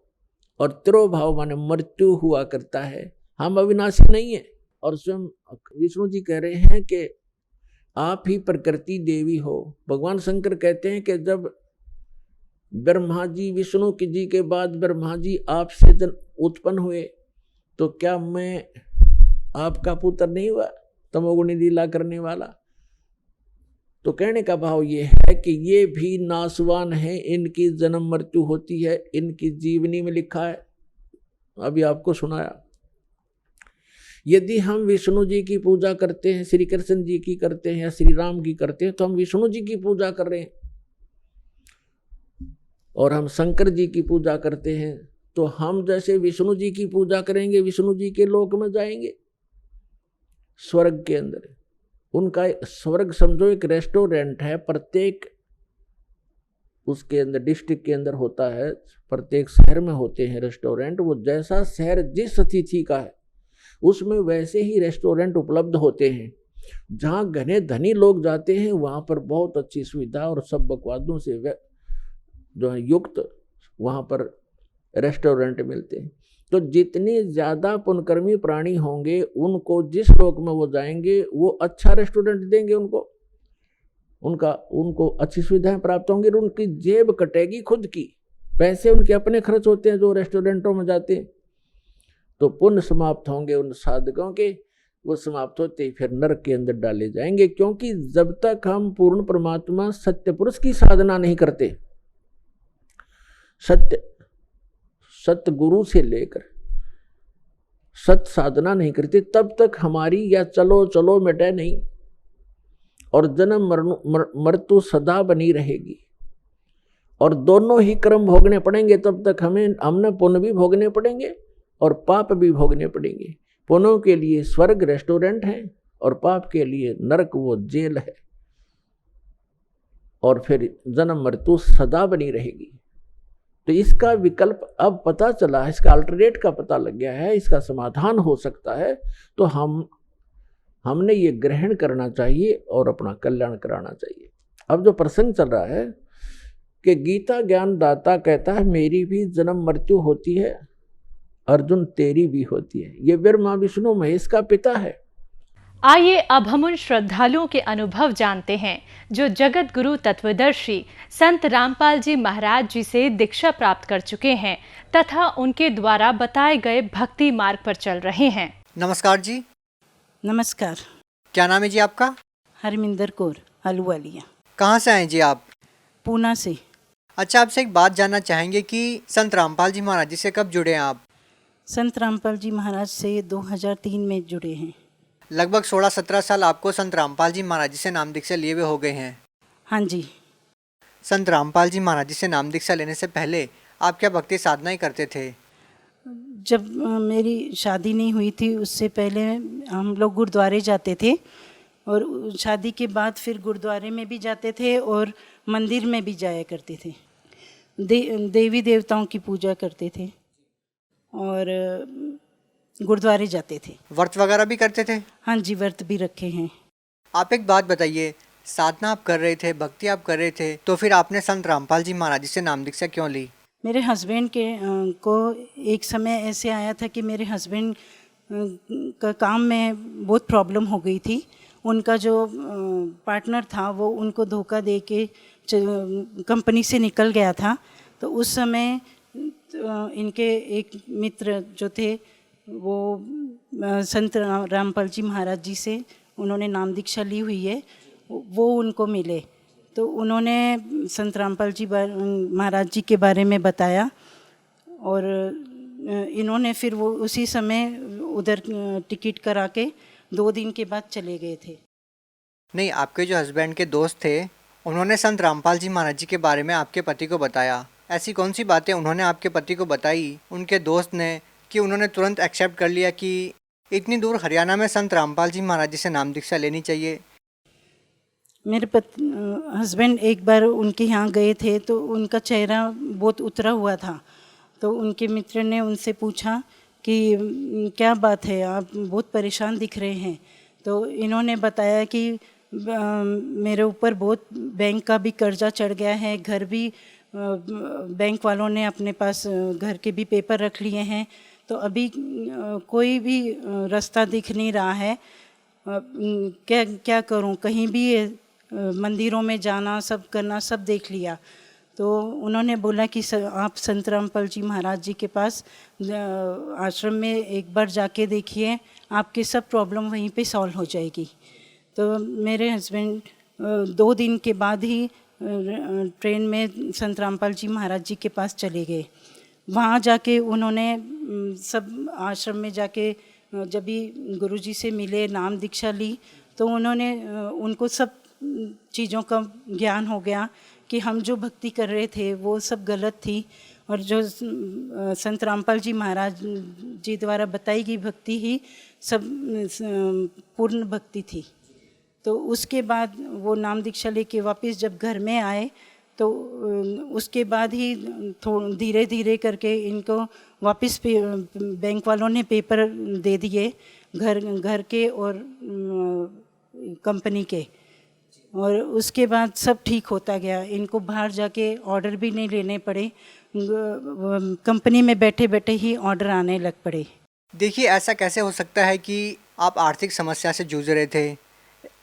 और तिरोभाव माने मृत्यु हुआ करता है, हम अविनाशी नहीं है। और स्वयं विष्णु जी कह रहे हैं कि आप ही प्रकृति देवी हो। भगवान शंकर कहते हैं कि जब ब्रह्मा जी विष्णु जी के बाद ब्रह्मा जी आपसे उत्पन्न हुए, तो क्या मैं आपका पुत्र नहीं हुआ, तमोगुणी लीला करने वाला? तो कहने का भाव ये है कि ये भी नासवान है, इनकी जन्म मृत्यु होती है, इनकी जीवनी में लिखा है, अभी आपको सुनाया। यदि हम विष्णु जी की पूजा करते हैं, श्री कृष्ण जी की करते हैं या श्री राम की करते हैं, तो हम विष्णु जी की पूजा कर रहे हैं। और हम शंकर जी की पूजा करते हैं, तो हम जैसे विष्णु जी की पूजा करेंगे, विष्णु जी के लोक में जाएंगे, स्वर्ग के अंदर। उनका स्वर्ग समझो एक रेस्टोरेंट है, प्रत्येक उसके अंदर डिस्ट्रिक्ट के अंदर होता है, प्रत्येक शहर में होते हैं रेस्टोरेंट। वो जैसा शहर जिस तिथि का है उसमें वैसे ही रेस्टोरेंट उपलब्ध होते हैं। जहाँ घने धनी लोग जाते हैं वहाँ पर बहुत अच्छी सुविधा और सब बकवादों से जो है युक्त वहाँ पर रेस्टोरेंट मिलते हैं। तो जितने ज़्यादा पुण्यकर्मी प्राणी होंगे उनको जिस लोक में वो जाएंगे वो अच्छा रेस्टोरेंट देंगे, उनको अच्छी सुविधाएं प्राप्त होंगी, उनकी जेब कटेगी खुद की, पैसे उनके अपने खर्च होते हैं जो रेस्टोरेंटों में जाते हैं। तो पुण्य समाप्त होंगे उन साधकों के, वो समाप्त होते ही फिर नरक के अंदर डाले जाएंगे। क्योंकि जब तक हम पूर्ण परमात्मा सत्य पुरुष की साधना नहीं करते, सत्य गुरु से लेकर सत्य साधना नहीं करते, तब तक हमारी या चलो चलो मिटे नहीं और जन्म मृत्यु सदा बनी रहेगी और दोनों ही कर्म भोगने पड़ेंगे। तब तक हमने पुण्य भी भोगने पड़ेंगे और पाप भी भोगने पड़ेंगे। पुण्यों के लिए स्वर्ग रेस्टोरेंट है और पाप के लिए नरक वो जेल है, और फिर जन्म मृत्यु सदा बनी रहेगी। तो इसका विकल्प अब पता चला है, इसका अल्टरनेट का पता लग गया है, इसका समाधान हो सकता है। तो हमने ये ग्रहण करना चाहिए और अपना कल्याण कराना चाहिए। अब जो प्रसंग चल रहा है कि गीता ज्ञान दाता कहता है मेरी भी जन्म मृत्यु होती है, अर्जुन तेरी भी होती है। ये ब्रह्मा विष्णु महेश का पिता है। आइए अब हम उन श्रद्धालुओं के अनुभव जानते हैं जो जगत गुरु तत्वदर्शी संत रामपाल जी महाराज जी से दीक्षा प्राप्त कर चुके हैं तथा उनके द्वारा बताए गए भक्ति मार्ग पर चल रहे हैं। नमस्कार जी। नमस्कार। क्या नाम है जी आपका? हरमिंदर कौर, अलुवालिया। कहाँ से आए जी आप? पूना से। अच्छा, आपसे एक बात जानना चाहेंगे कि संत रामपाल जी महाराज जी से कब जुड़े हैं आप? संत रामपाल जी महाराज से 2003 में जुड़े हैं। लगभग 16-17 साल आपको संत रामपाल जी महाराज जी से नाम दीक्षा लिए हुए हो गए हैं। हाँ जी। संत रामपाल जी महाराज जी से नाम दीक्षा लेने से पहले आप क्या भक्ति साधना ही करते थे? जब मेरी शादी नहीं हुई थी उससे पहले हम लोग गुरुद्वारे जाते थे और शादी के बाद फिर गुरुद्वारे में भी जाते थे और मंदिर में भी जाया करते थे। देवी देवताओं की पूजा करते थे और गुरुद्वारे जाते थे। व्रत वगैरह भी करते थे? हाँ जी, व्रत भी रखे हैं। आप एक बात बताइए, साधना आप कर रहे थे, भक्ति आप कर रहे थे, तो फिर आपने संत रामपाल जी महाराज जी से नाम दीक्षा क्यों ली? मेरे हस्बैंड को एक समय ऐसे आया था कि मेरे हस्बैंड का काम में बहुत प्रॉब्लम हो गई थी। उनका जो पार्टनर था वो उनको धोखा दे के कंपनी से निकल गया था। तो उस समय इनके एक मित्र जो थे वो संत रामपाल जी महाराज जी से उन्होंने नाम दीक्षा ली हुई है, वो उनको मिले। तो उन्होंने संत रामपाल जी महाराज जी के बारे में बताया और इन्होंने फिर वो उसी समय उधर टिकट करा के 2 दिन के बाद चले गए थे। नहीं, आपके जो हस्बैंड के दोस्त थे उन्होंने संत रामपाल जी महाराज जी के बारे में आपके पति को बताया। ऐसी कौन सी बातें उन्होंने आपके पति को बताई उनके दोस्त ने कि उन्होंने तुरंत एक्सेप्ट कर लिया कि इतनी दूर हरियाणा में संत रामपाल जी महाराज जी से नाम दीक्षा लेनी चाहिए? मेरे हस्बैंड एक बार उनके यहाँ गए थे तो उनका चेहरा बहुत उतरा हुआ था। तो उनके मित्र ने उनसे पूछा कि क्या बात है, आप बहुत परेशान दिख रहे हैं। तो इन्होंने बताया कि मेरे ऊपर बहुत बैंक का भी कर्जा चढ़ गया है, घर भी बैंक वालों ने अपने पास घर के भी पेपर रख लिए हैं, तो अभी कोई भी रास्ता दिख नहीं रहा है, क्या करूं, कहीं भी मंदिरों में जाना सब करना सब देख लिया। तो उन्होंने बोला कि आप संत रामपाल जी महाराज जी के पास आश्रम में एक बार जाके देखिए, आपके सब प्रॉब्लम वहीं पे सॉल्व हो जाएगी। तो मेरे हस्बैंड 2 दिन के बाद ही ट्रेन में संत रामपाल जी महाराज जी के पास चले गए। वहाँ जाके उन्होंने सब आश्रम में जाके जब भी गुरुजी से मिले, नाम दीक्षा ली, तो उन्होंने उनको सब चीज़ों का ज्ञान हो गया कि हम जो भक्ति कर रहे थे वो सब गलत थी और जो संत रामपाल जी महाराज जी द्वारा बताई गई भक्ति ही सब पूर्ण भक्ति थी। तो उसके बाद वो नाम दीक्षा लेके वापस जब घर में आए तो उसके बाद ही धीरे धीरे करके इनको वापस बैंक वालों ने पेपर दे दिए घर के और कंपनी के, और उसके बाद सब ठीक होता गया। इनको बाहर जाके ऑर्डर भी नहीं लेने पड़े, कंपनी में बैठे बैठे ही ऑर्डर आने लग पड़े। देखिए, ऐसा कैसे हो सकता है कि आप आर्थिक समस्या से जूझ रहे थे?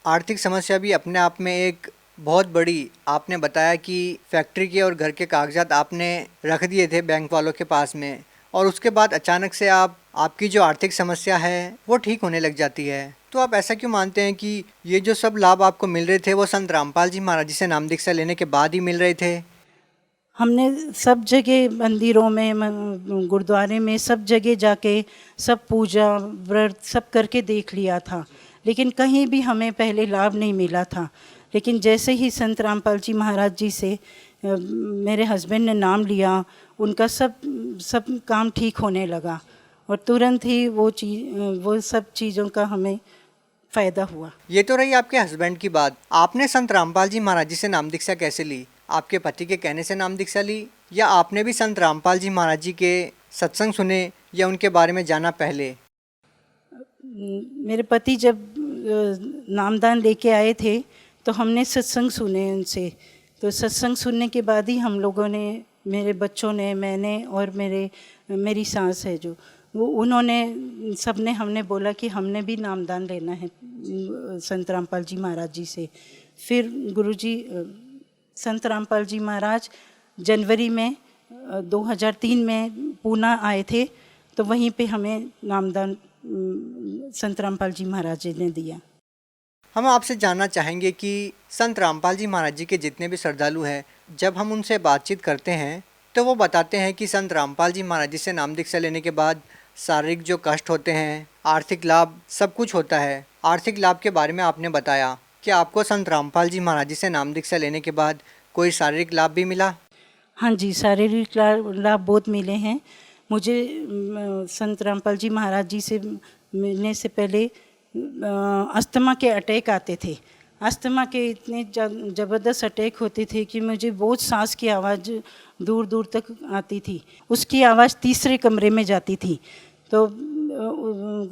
आर्थिक समस्या भी अपने आप में एक बहुत बड़ी, आपने बताया कि फैक्ट्री के और घर के कागजात आपने रख दिए थे बैंक वालों के पास में, और उसके बाद अचानक से आपकी जो आर्थिक समस्या है वो ठीक होने लग जाती है। तो आप ऐसा क्यों मानते हैं कि ये जो सब लाभ आपको मिल रहे थे वो संत रामपाल जी महाराज जी से नाम दीक्षा लेने के बाद ही मिल रहे थे? हमने सब जगह मंदिरों में, गुरुद्वारे में, सब जगह जाके सब पूजा व्रत सब करके देख लिया था, लेकिन कहीं भी हमें पहले लाभ नहीं मिला था। लेकिन जैसे ही संत रामपाल जी महाराज जी से मेरे हस्बैंड ने नाम लिया, उनका सब काम ठीक होने लगा, और तुरंत ही वो सब चीज़ों का हमें फ़ायदा हुआ। ये तो रही आपके हस्बैंड की बात। आपने संत रामपाल जी महाराज जी से नाम दीक्षा कैसे ली? आपके पति के कहने से नाम दीक्षा ली, या आपने भी संत रामपाल जी महाराज जी के सत्संग सुने या उनके बारे में जाना पहले? मेरे पति जब नामदान लेके आए थे तो हमने सत्संग सुने उनसे। तो सत्संग सुनने के बाद ही हम लोगों ने, मेरे बच्चों ने, मैंने और मेरी सास है जो, वो उन्होंने सबने हमने बोला कि हमने भी नामदान लेना है संत रामपाल जी महाराज जी से। फिर गुरुजी संत रामपाल जी महाराज जनवरी में 2003 में पूना आए थे, तो वहीं पे हमें नामदान संत रामपाल जी महाराज जी ने दिया। हम आपसे जानना चाहेंगे कि संत रामपाल जी महाराज जी के जितने भी श्रद्धालु हैं, जब हम उनसे बातचीत करते हैं तो वो बताते हैं कि संत रामपाल जी महाराज जी से नाम दीक्षा लेने के बाद शारीरिक जो कष्ट होते हैं, आर्थिक लाभ, सब कुछ होता है। आर्थिक लाभ के बारे में आपने बताया कि आपको संत रामपाल जी महाराज जी से नाम दीक्षा लेने के बाद कोई शारीरिक लाभ भी मिला? हाँ जी, शारीरिक लाभ बहुत मिले हैं मुझे। संत रामपाल जी महाराज जी से मिलने से पहले अस्थमा के अटैक आते थे। अस्थमा के इतने ज़बरदस्त अटैक होते थे कि मुझे बहुत सांस की आवाज़ दूर दूर तक आती थी, उसकी आवाज़ तीसरे कमरे में जाती थी। तो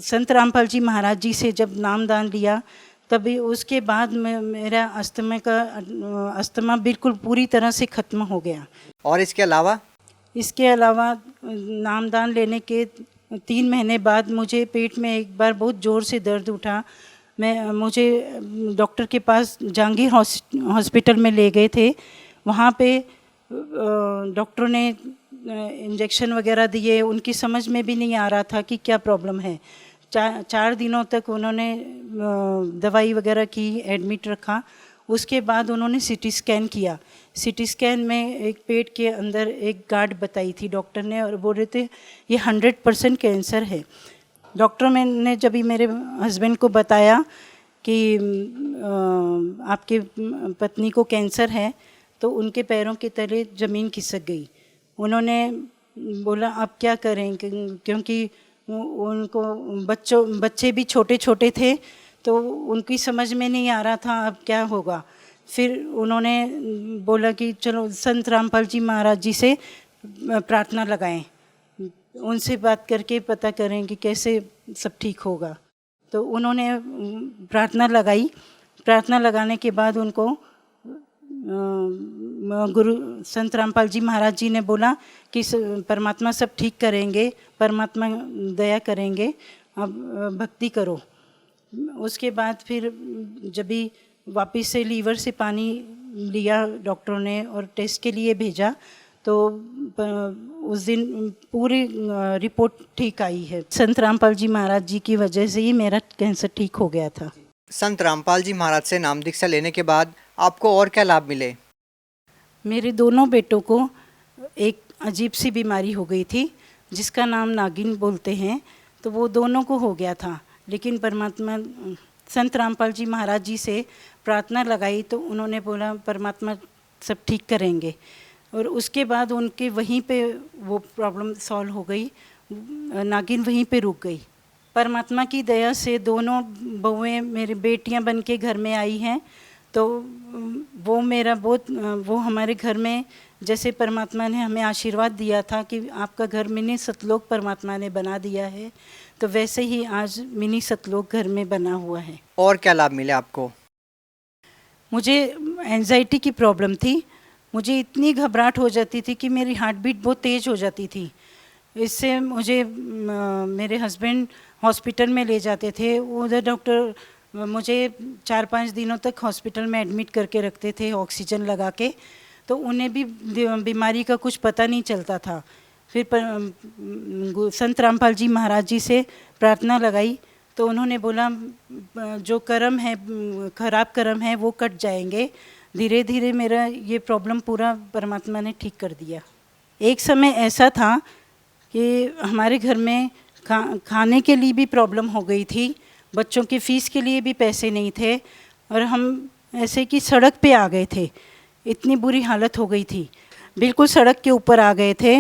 संत रामपाल जी महाराज जी से जब नामदान लिया, तभी उसके बाद मेरा अस्थमा बिल्कुल पूरी तरह से ख़त्म हो गया। और इसके अलावा नामदान लेने के 3 महीने बाद मुझे पेट में एक बार बहुत ज़ोर से दर्द उठा। मुझे डॉक्टर के पास जहांगीर हॉस्पिटल में ले गए थे। वहाँ पे डॉक्टर ने इंजेक्शन वगैरह दिए, उनकी समझ में भी नहीं आ रहा था कि क्या प्रॉब्लम है। 4 दिनों तक उन्होंने दवाई वगैरह की, एडमिट रखा। उसके बाद उन्होंने सीटी स्कैन किया। सीटी स्कैन में एक पेट के अंदर एक गांठ बताई थी डॉक्टर ने, और बोल रहे थे ये 100% कैंसर है। डॉक्टर ने जब मेरे हस्बैंड को बताया कि आपके पत्नी को कैंसर है, तो उनके पैरों के तले ज़मीन खिसक गई। उन्होंने बोला अब क्या करें, क्योंकि उनको बच्चे भी छोटे छोटे थे, तो उनकी समझ में नहीं आ रहा था अब क्या होगा। फिर उन्होंने बोला कि चलो संत रामपाल जी महाराज जी से प्रार्थना लगाएं, उनसे बात करके पता करें कि कैसे सब ठीक होगा। तो उन्होंने प्रार्थना लगाई। प्रार्थना लगाने के बाद उनको गुरु संत रामपाल जी महाराज जी ने बोला कि परमात्मा सब ठीक करेंगे, परमात्मा दया करेंगे, अब भक्ति करो। उसके बाद फिर जब भी वापस से लीवर से पानी लिया डॉक्टरों ने और टेस्ट के लिए भेजा, तो उस दिन पूरी रिपोर्ट ठीक आई है। संत रामपाल जी महाराज जी की वजह से ही मेरा कैंसर ठीक हो गया था। संत रामपाल जी महाराज से नाम दीक्षा लेने के बाद आपको और क्या लाभ मिले? मेरे दोनों बेटों को एक अजीब सी बीमारी हो गई थी जिसका नाम नागिन बोलते हैं, तो वो दोनों को हो गया था। लेकिन परमात्मा संत रामपाल जी महाराज जी से प्रार्थना लगाई तो उन्होंने बोला परमात्मा सब ठीक करेंगे, और उसके बाद उनके वहीं पे वो प्रॉब्लम सॉल्व हो गई, नागिन वहीं पे रुक गई। परमात्मा की दया से दोनों बहुएं मेरी बेटियां बन के घर में आई हैं, तो वो हमारे घर में जैसे परमात्मा ने हमें आशीर्वाद दिया था कि आपका घर मिनी सतलोक परमात्मा ने बना दिया है, तो वैसे ही आज मिनी सतलोक घर में बना हुआ है। और क्या लाभ मिले आपको? मुझे एंजाइटी की प्रॉब्लम थी, मुझे इतनी घबराहट हो जाती थी कि मेरी हार्ट बीट बहुत तेज़ हो जाती थी। इससे मुझे मेरे हस्बैंड हॉस्पिटल में ले जाते थे। उधर डॉक्टर मुझे 4-5 दिनों तक हॉस्पिटल में एडमिट करके रखते थे ऑक्सीजन लगा के, तो उन्हें भी बीमारी का कुछ पता नहीं चलता था। फिर संत रामपाल जी महाराज जी से प्रार्थना लगाई तो उन्होंने बोला जो कर्म है, खराब कर्म है वो कट जाएंगे। धीरे धीरे मेरा ये प्रॉब्लम पूरा परमात्मा ने ठीक कर दिया। एक समय ऐसा था कि हमारे घर में खाने के लिए भी प्रॉब्लम हो गई थी, बच्चों की फ़ीस के लिए भी पैसे नहीं थे और हम ऐसे कि सड़क पे आ गए थे। इतनी बुरी हालत हो गई थी, बिल्कुल सड़क के ऊपर आ गए थे।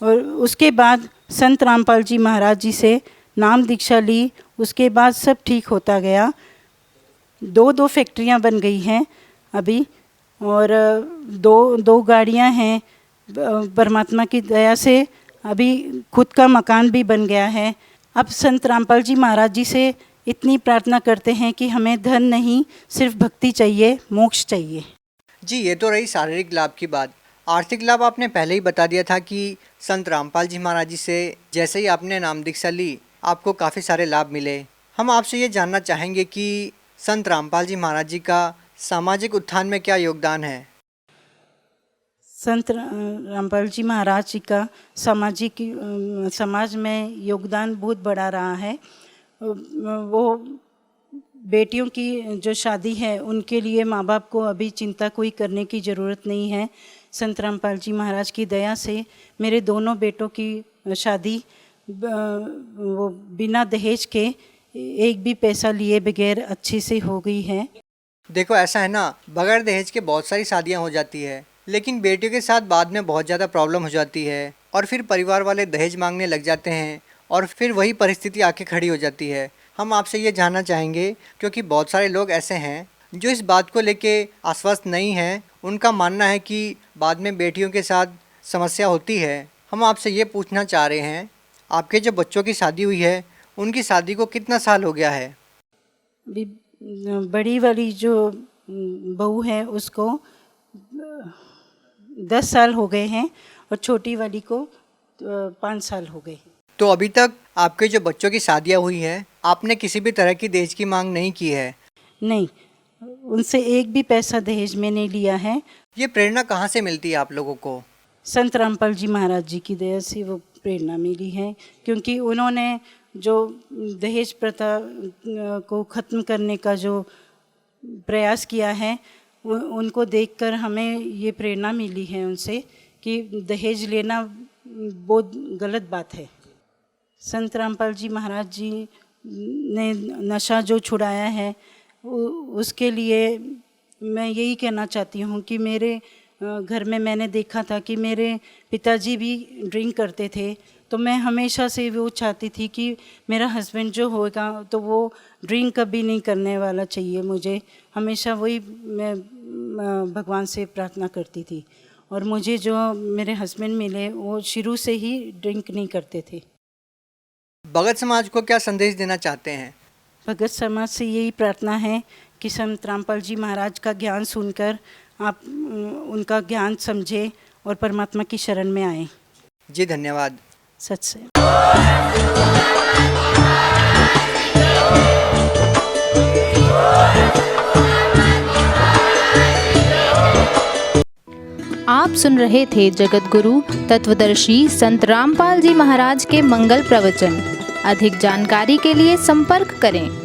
और उसके बाद संत रामपाल जी महाराज जी से नाम दीक्षा ली, उसके बाद सब ठीक होता गया। 2 फैक्ट्रियां बन गई हैं अभी और 2 गाड़ियां हैं। परमात्मा की दया से अभी खुद का मकान भी बन गया है। अब संत रामपाल जी महाराज जी से इतनी प्रार्थना करते हैं कि हमें धन नहीं, सिर्फ भक्ति चाहिए, मोक्ष चाहिए। जी, ये तो रही शारीरिक लाभ की बात। आर्थिक लाभ आपने पहले ही बता दिया था कि संत रामपाल जी महाराज जी से जैसे ही आपने नाम दीक्षा ली आपको काफ़ी सारे लाभ मिले। हम आपसे ये जानना चाहेंगे कि संत रामपाल जी महाराज जी का सामाजिक उत्थान में क्या योगदान है? संत रामपाल जी महाराज जी का समाज में योगदान बहुत बड़ा रहा है। वो बेटियों की जो शादी है उनके लिए माँ बाप को अभी चिंता कोई करने की ज़रूरत नहीं है। संत रामपाल जी महाराज की दया से मेरे दोनों बेटों की शादी वो बिना दहेज के, एक भी पैसा लिए बगैर अच्छे से हो गई है। देखो ऐसा है ना, बगैर दहेज के बहुत सारी शादियां हो जाती है, लेकिन बेटियों के साथ बाद में बहुत ज़्यादा प्रॉब्लम हो जाती है और फिर परिवार वाले दहेज मांगने लग जाते हैं और फिर वही परिस्थिति आके खड़ी हो जाती है। हम आपसे ये जानना चाहेंगे, क्योंकि बहुत सारे लोग ऐसे हैं जो इस बात को लेके आश्वस्त नहीं हैं। उनका मानना है कि बाद में बेटियों के साथ समस्या होती है। हम आपसे ये पूछना चाह रहे हैं, आपके जो बच्चों की शादी हुई है उनकी शादी को कितना साल हो गया है? बड़ी वाली जो बहू है उसको 10 साल हो गए हैं और छोटी वाली को 5 साल हो गए। तो अभी तक आपके जो बच्चों की शादियां हुई हैं आपने किसी भी तरह की दहेज की मांग नहीं की है? नहीं, उनसे एक भी पैसा दहेज में नहीं लिया है। ये प्रेरणा कहाँ से मिलती है आप लोगों को? संत रामपाल जी महाराज जी की दया से वो प्रेरणा मिली है, क्योंकि उन्होंने जो दहेज प्रथा को ख़त्म करने का जो प्रयास किया है उनको देखकर हमें ये प्रेरणा मिली है उनसे कि दहेज लेना बहुत गलत बात है। संत रामपाल जी महाराज जी ने नशा जो छुड़ाया है उसके लिए मैं यही कहना चाहती हूँ कि मेरे घर में मैंने देखा था कि मेरे पिताजी भी ड्रिंक करते थे, तो मैं हमेशा से वो चाहती थी कि मेरा हस्बैंड जो होगा तो वो ड्रिंक कभी नहीं करने वाला चाहिए मुझे। हमेशा वही मैं भगवान से प्रार्थना करती थी और मुझे जो मेरे हस्बैंड मिले वो शुरू से ही ड्रिंक नहीं करते थे। भगत समाज को क्या संदेश देना चाहते हैं? भगत समाज से यही प्रार्थना है कि संत रामपाल जी महाराज का ज्ञान सुनकर आप उनका ज्ञान समझें और परमात्मा की शरण में आएं। जी धन्यवाद। सच से। आप सुन रहे थे जगत गुरु तत्वदर्शी संत रामपाल जी महाराज के मंगल प्रवचन। अधिक जानकारी के लिए संपर्क करें।